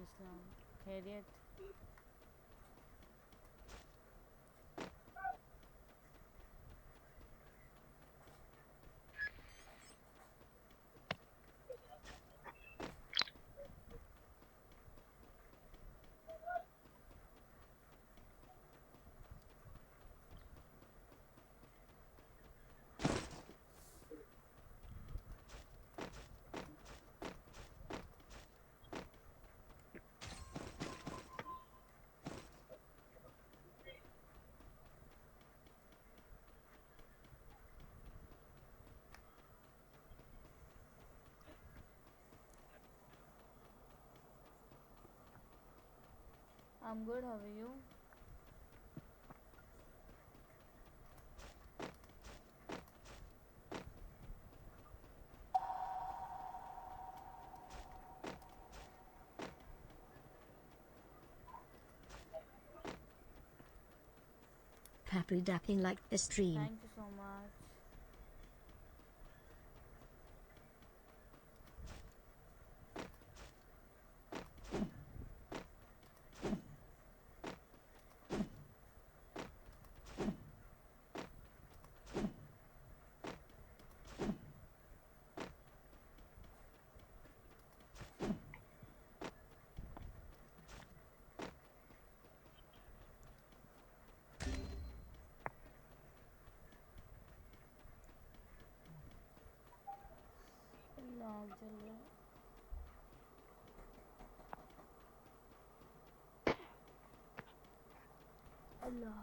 वालेकुम अस्सलाम। खैरियत? I'm good. How are you? Happy dapping like the stream. Thank you so much. Log चल रहा है। अल्लाह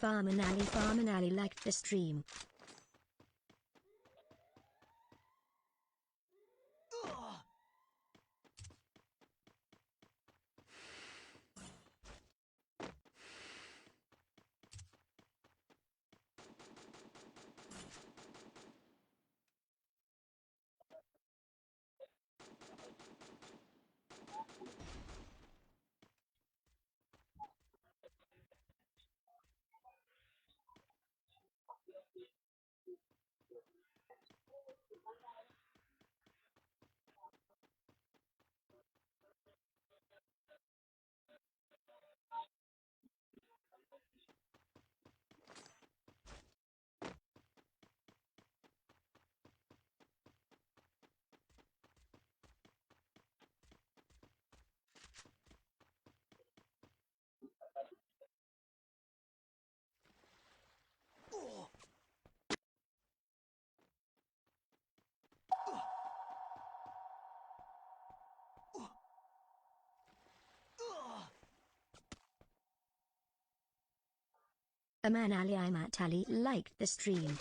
Farman Ali liked the stream. Aman Ali Imat Ali liked the stream.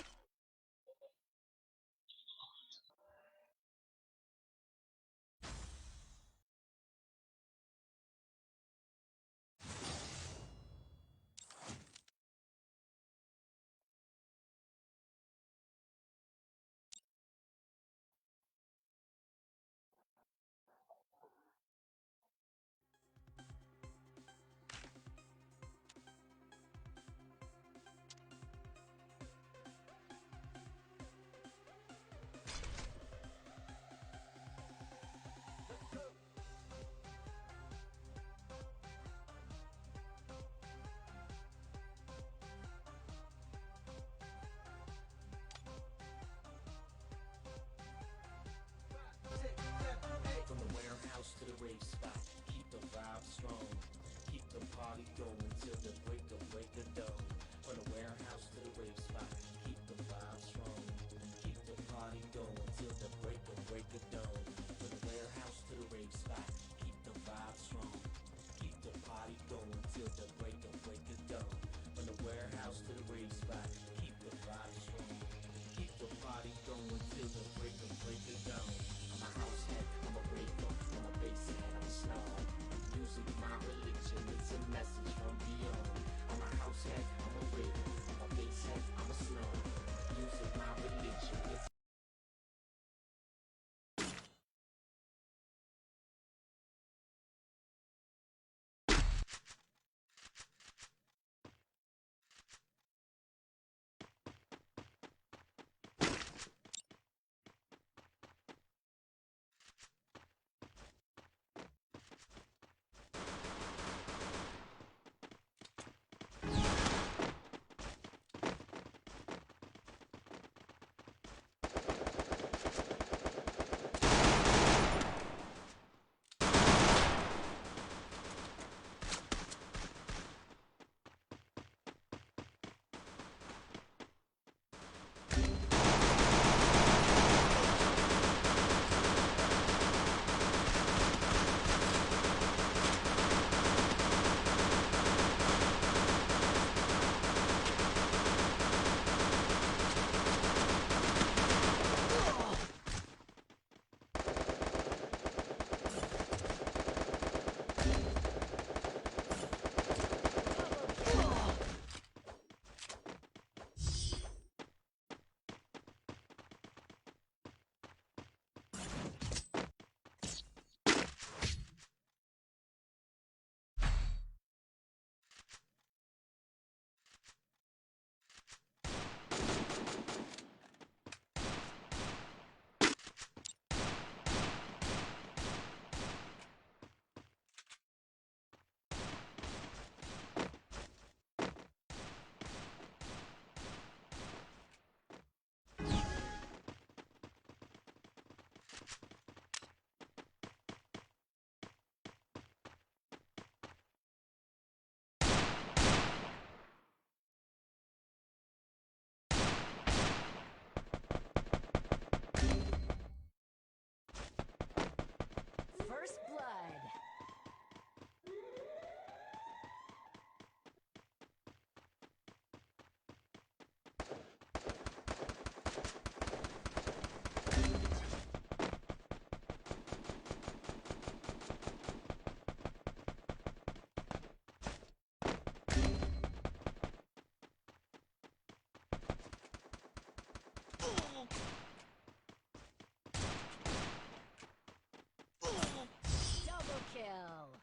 From the warehouse to the rave spot, keep the vibe strong. Keep the party going till the break of dawn. From the warehouse to the rave spot, keep the vibe strong. Keep the party going till the break of dawn. From the warehouse to the rave spot, keep the vibe strong. Keep the party going till the break of dawn. From the warehouse to the rave spot, keep the vibe strong. Keep the party going till the break of dawn. I'm a house head, I'm a raver, I'm a bass head, I'm a snob. Music, my religion, it's a message from beyond. I'm a house head, I'm a raver, I'm a bass head, I'm a snob. Music, my religion, it's kill.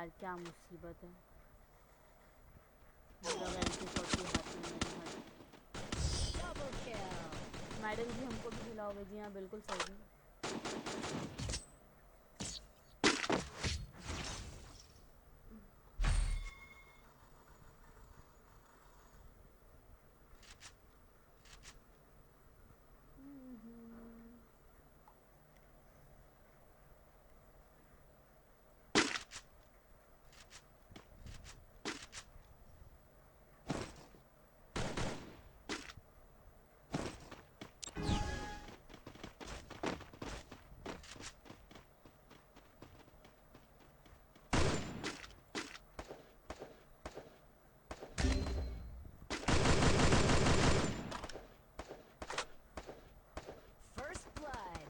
यार क्या मुसीबत है। मेरा LK40 हाथ में मेरे हाथ। Double kill. Madam जी हमको भी खिलाओगे? जी हाँ बिल्कुल sir ji. First blood.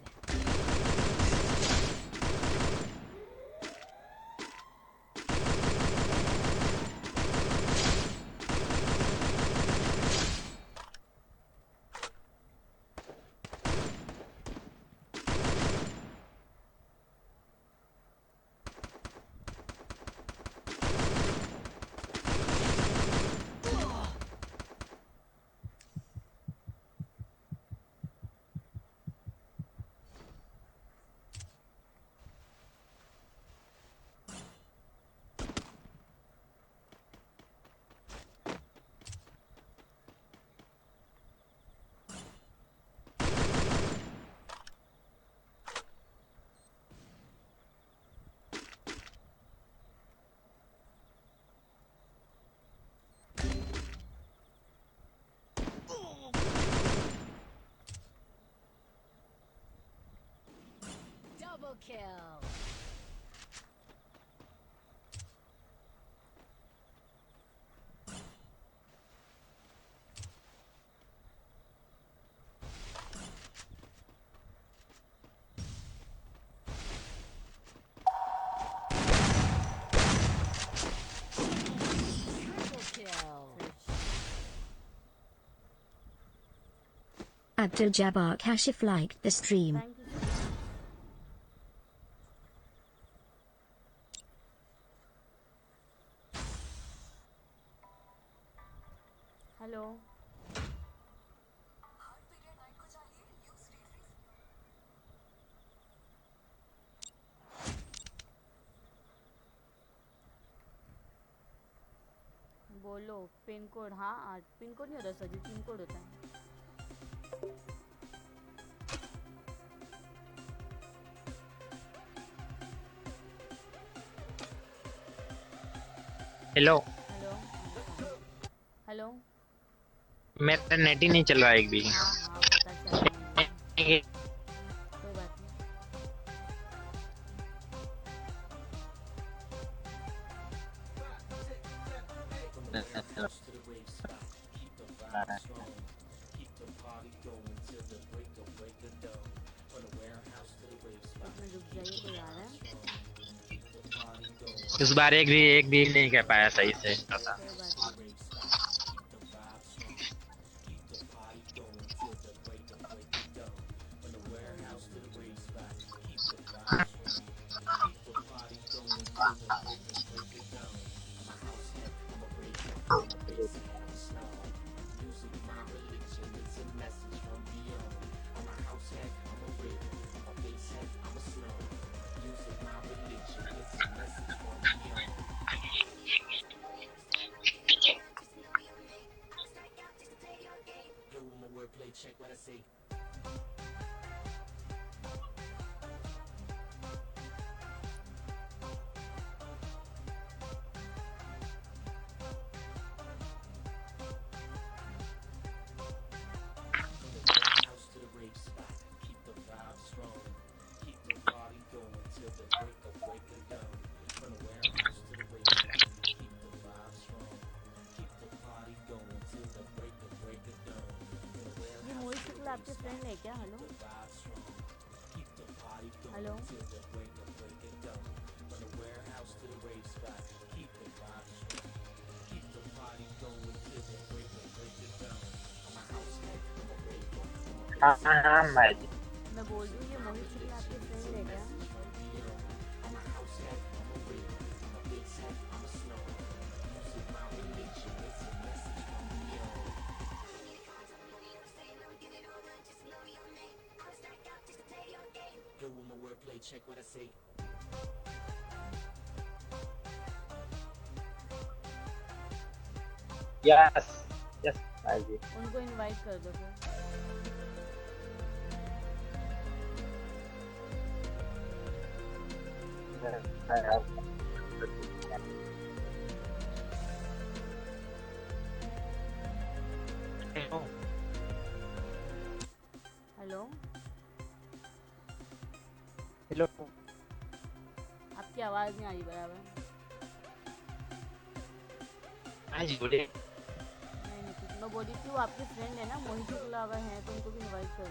Double kill. Triple kill. Abdul Jabbar Kashif liked the stream. Thank you sir. Hello बोलो। Pin code? हाँ पिन कोड नहीं होता सर जी, पिन कोड होता है। Hello, hello hello. मेरा नेट ही नहीं चल रहा है एक भी। हाँ हाँ पता चल रहा है, कोई बात नहीं। From the warehouse to the rave spot, keep the vibe strong. Keep the party going till the break of dawn. From the warehouse to the rave spot, इसमें रुक जाइए, कोई आ रहा है। keep the party going. इस बार एक भी नहीं कह पाया सही से। कोई बात नहीं। Rave spot, keep the vibe strong. Keep the party going till the break of dawn. From the warehouse to the rave spot, keep the vibe strong. Keep the party going till the break of dawn. I'm a house head, I'm a breaker, I'm a basic, I'm a snob. Music, my religion, it's a message from beyond. I'm a house head, I'm a breaker, I'm a bass head, I'm a snob. Music, my religion, it's a message from beyond. Yo, my wordplay, check what I say. Warehouse to the rave spot, keep the vibe strong. Keep the party going till the break of dawn. From the warehouse to the rave spot, keep the vibe strong. Keep the party going till the break of dawn. From the ये warehouse Mohit to the Shukla rave आपके spot, friend है क्या? Hello the vibe strong. Keep the party going hello till the break of dawn. From the warehouse to the rave spot, keep the vibe strong. Keep the party going till the break of dawn. I'm a house head, I'm a raver, I'm a हाँ basic, हाँ भाई। मैं बोल रही हूँ ये मोहित शुक्ला आपके friend है क्या? I'm a house head, I'm a raver, I'm a basic, yes yes भाई जी। उनको इनवाइट कर दो फिर। हेलो हेलो आपकी आवाज़ नहीं आ रही बराबर। हाँ जी बोलिए। नहीं नहीं कुछ मैं बोली थी वो आपके फ्रेंड है ना मोहित शुक्ला अगर हैं तो उनको भी इनवाइट कर दो।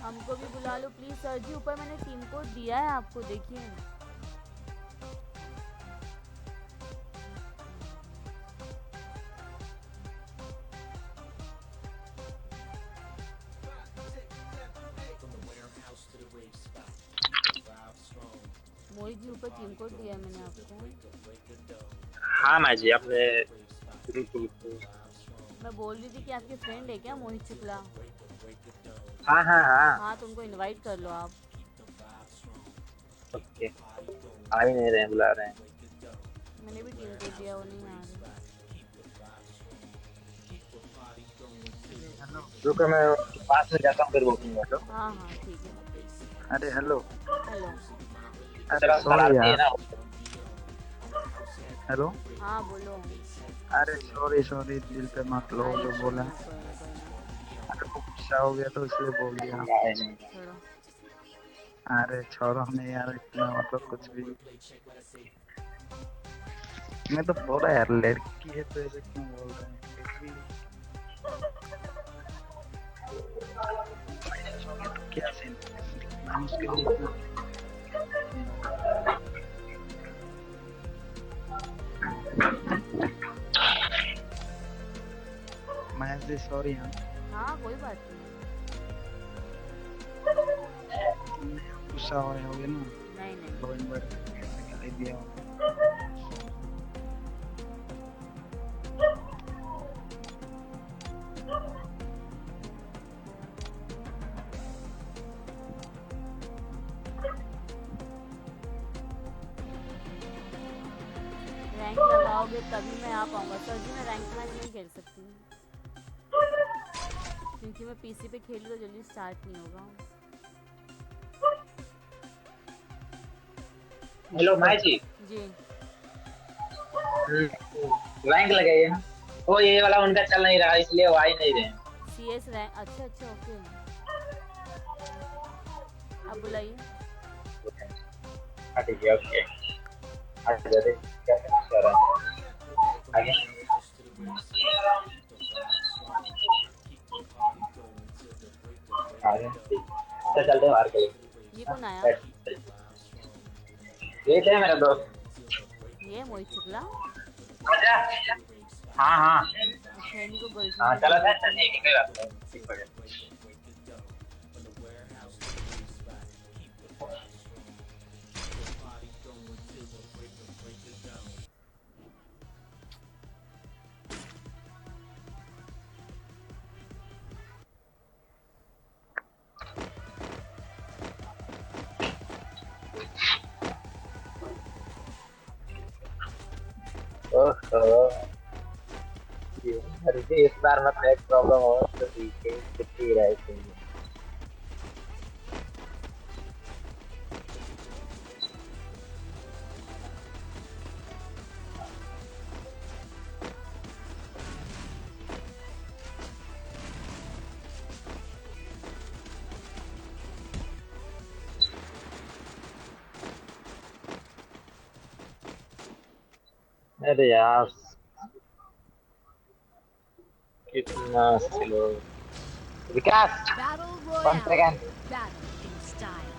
हमको भी बुला लो प्लीज सर जी। ऊपर मैंने टीम कोड दिया है आपको, देखिए। मोहित जी ऊपर टीम कोड दिया है मैंने आपको। हाँ माँ जी आपने बिल्कुल। मैं बोल रही थी कि आपके फ्रेंड है क्या मोहित शुक्ला? हाँ हाँ हाँ हाँ तो उनको इनवाइट कर लो आप। ओके आ ही नहीं रहे, बुला रहे हैं। मैंने भी टीम कोड दिया, वो नहीं आ रहे। रुको मैं पास में जाता हूँ फिर बोलूँगा। तो हाँ हाँ ठीक है। अरे हेलो हेलो अरे सॉरी है यार ना। हेलो हाँ बोलो। अरे सॉरी सॉरी दिल पे मत लो जो बोला। अरे गुस्सा हो गया तो इसलिए बोल दिया। छोड़ो। अरे छोड़ो नहीं यार इतना मतलब कुछ भी। मैं तो बोला यार लड़की है तो ऐसे क्यों बोल रहे हैं फिर भी। क्या सीन मुश्किल इतना। मैं जी सॉरी हाँ। हाँ कोई बात नहीं। गुस्सा हो रहे होगे ना। नहीं नहीं तो इनवर्ट कर दिया होगा। रैंक लगाओगे तभी मैं आ पाऊंगा सर जी। मैं रैंक मैच नहीं खेल सकती क्योंकि मैं पीसी पे खेलूँ तो जल्दी स्टार्ट नहीं होगा। हेलो माँ जी। जी रैंक लगाइए ना। वो ये वाला उनका चल नहीं रहा इसलिए वो आ ही नहीं रहे। CS rank. अच्छा अच्छा ओके। अब बुलाइए। हाँ ठीक है ओके। क्या कर रहा है आगे। आगे तो चलते हैं बाहर के लिए। ये कौन आया? ये थे मेरा दोस्त। ये मोहित शुक्ला। अच्छा हाँ हाँ अच्छा इन्हीं को हाँ गर्लफ्रेंड चलो सर ठीक है कोई बात नहीं। ओहो इस बार मतलब एक प्रॉब्लम हो तो ठीक है कितनी रहे चाहिए। अरे यार कितना slow Vikas Battle 1 Royale. Second Battle in style.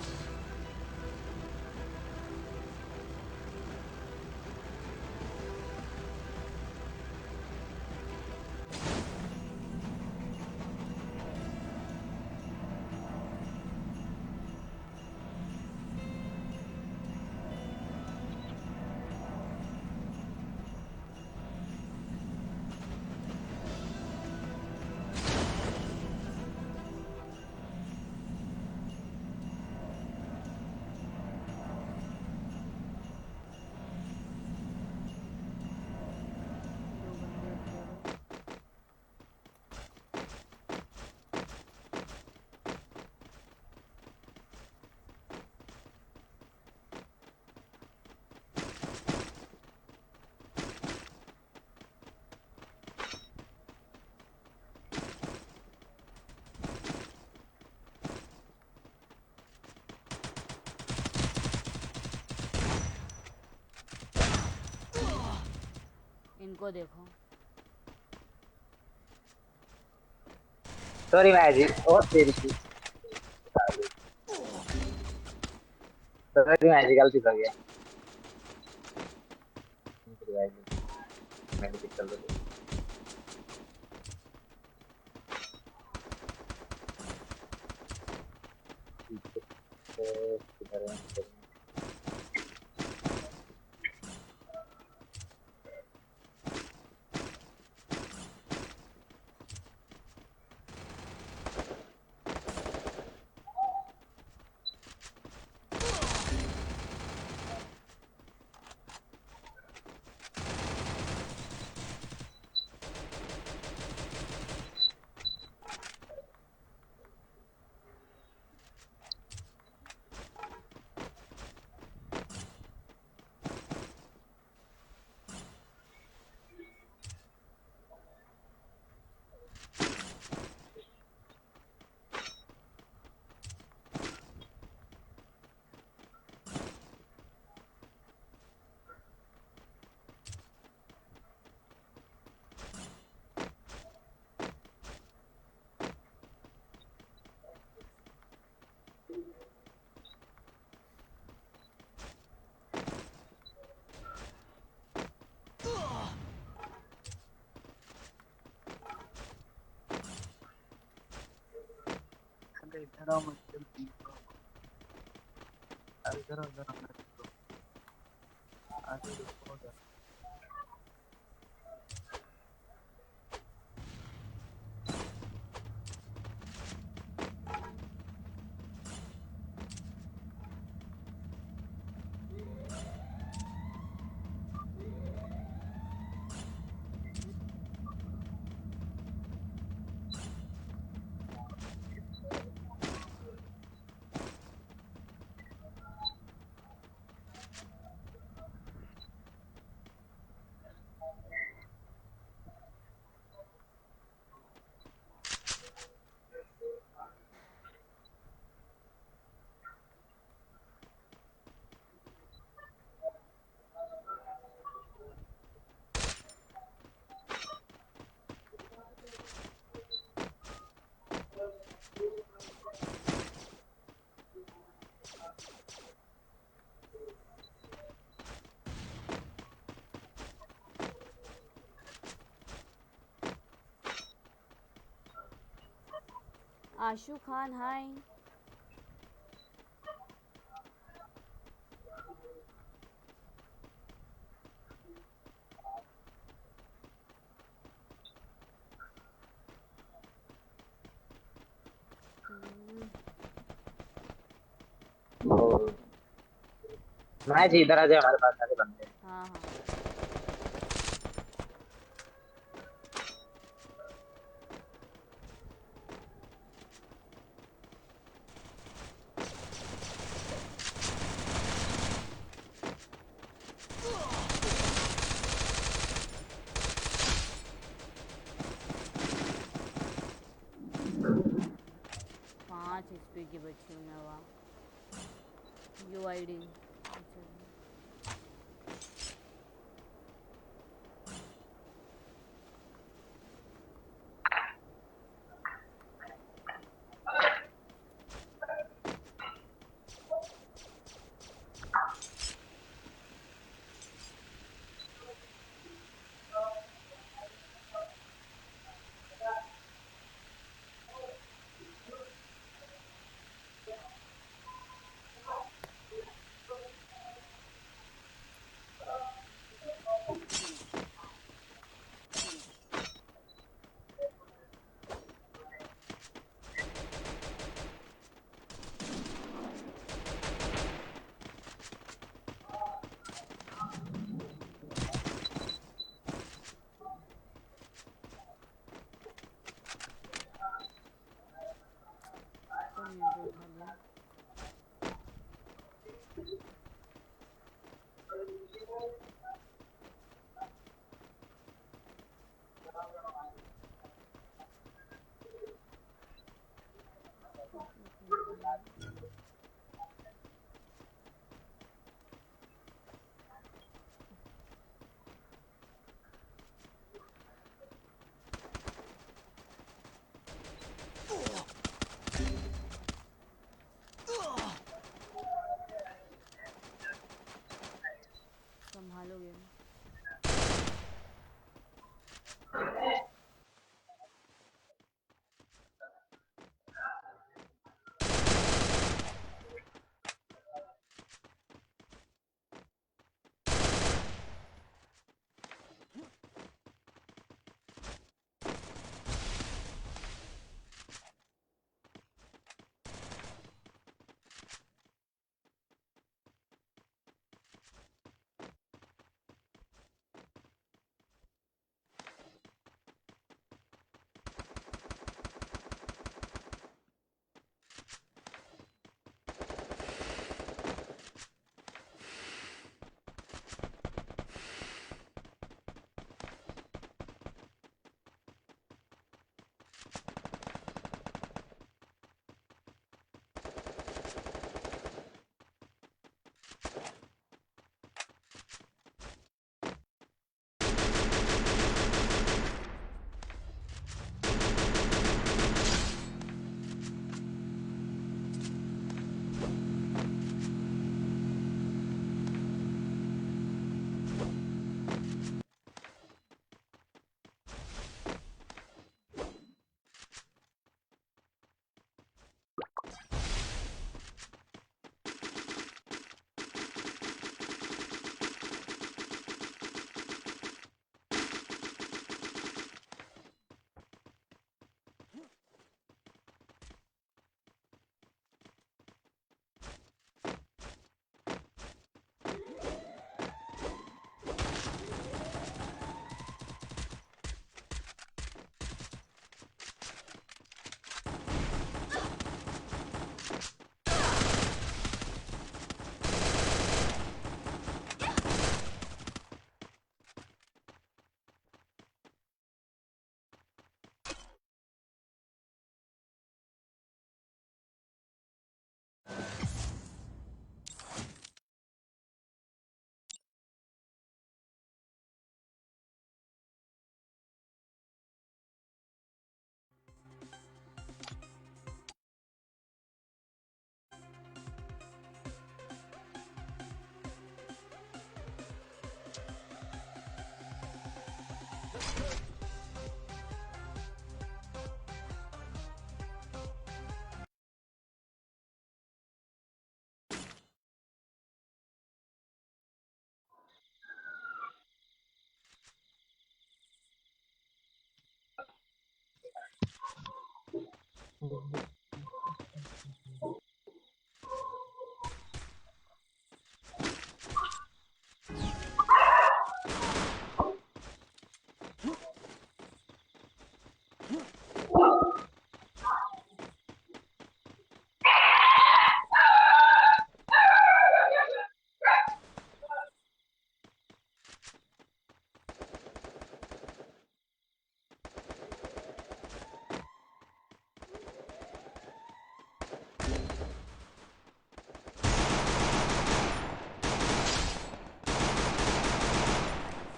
इनको देखो। सॉरी मैजिक और तेरी की सॉरी मैजिक गलती हो गया मैंने निकल दो किधर है इधर आओ मत जल्दी अरे इधर आओ आगे रुको जरा आशु खान हाय। मैच इधर आ जाए हमारे पास सारे बंदे हाँ हाँ 5 HP की बच्ची हूँ मैं वहाँ UID।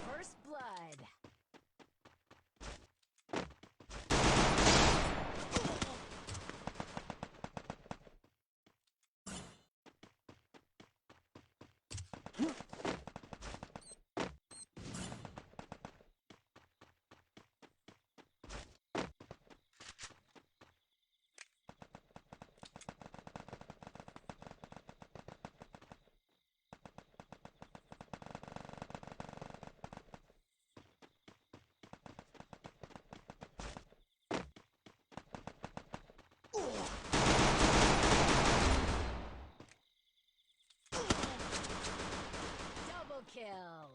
First blood. Double kill.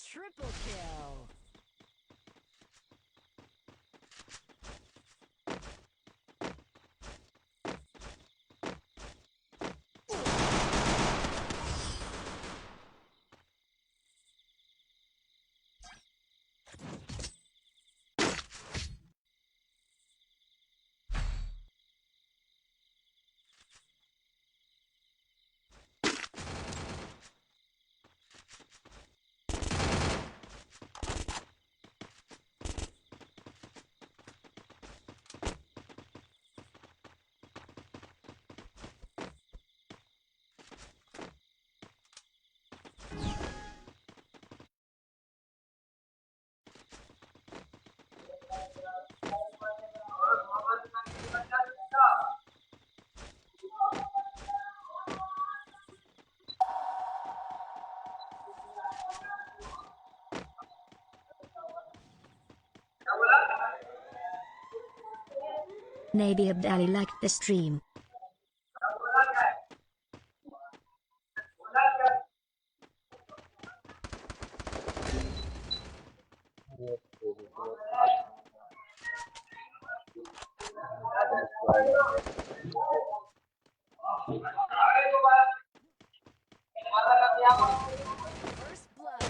Triple kill. Nabi Abdali liked the stream. First blood.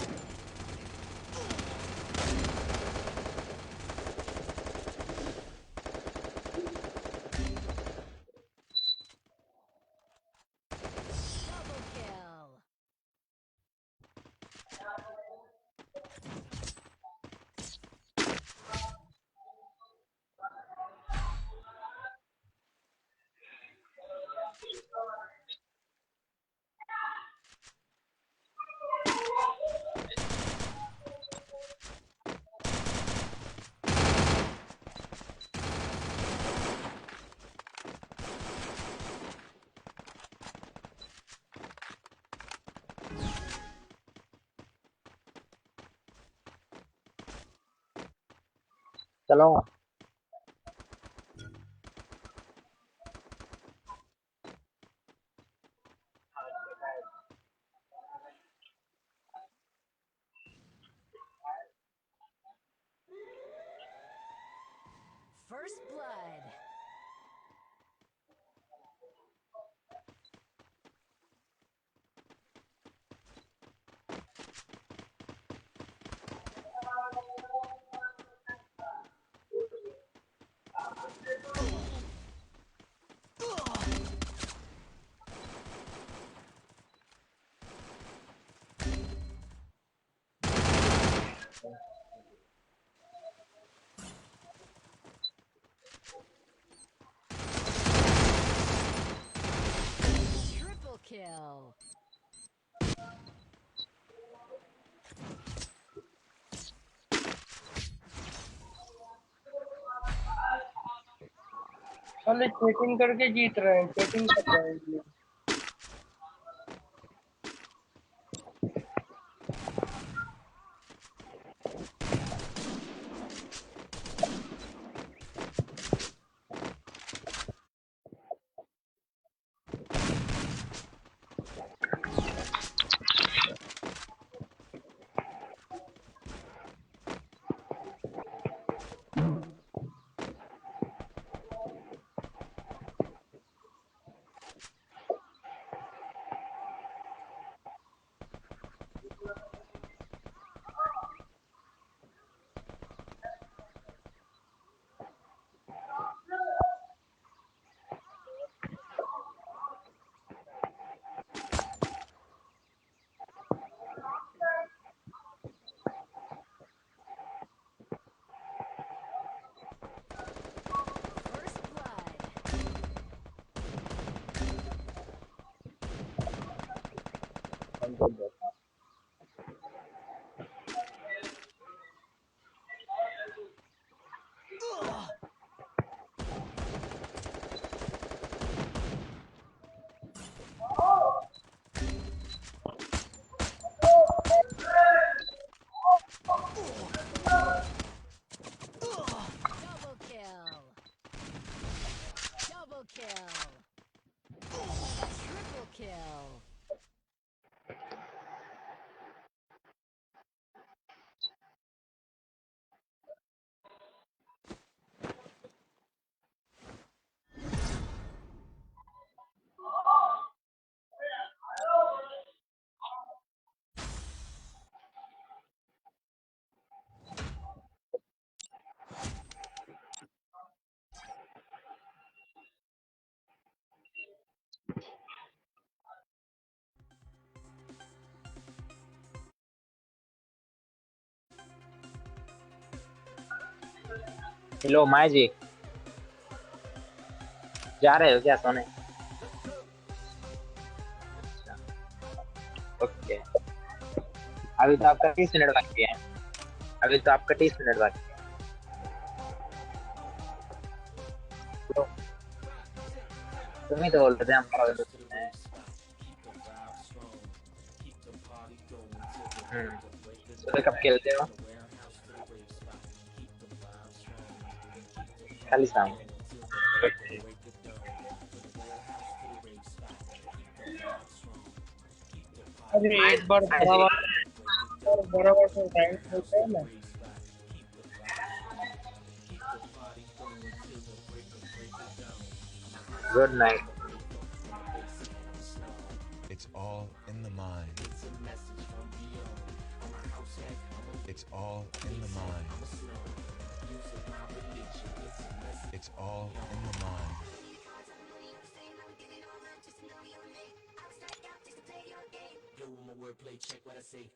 Double kill. चलो First blood. साले चेटिंग करके जीत रहे हैं, चेटिंग कर रहे हैं ये। Double kill. Double kill. Triple kill. Hello Maya ji, जा रहे हो क्या सोने? ओके, अभी तो आपका 30 मिनट बाकी है। अभी तो आपका 30 मिनट बाकी है। तो तुम ही तो बोल रहे थे हम करोगे तो तो कब खेलते हो? खाली शाम। अरे एक बार बराबर से टाइम होता है ना। Good night. It's all in the mind. It's all in the mind. It's all in the mind. Yo, my wordplay, check what I say.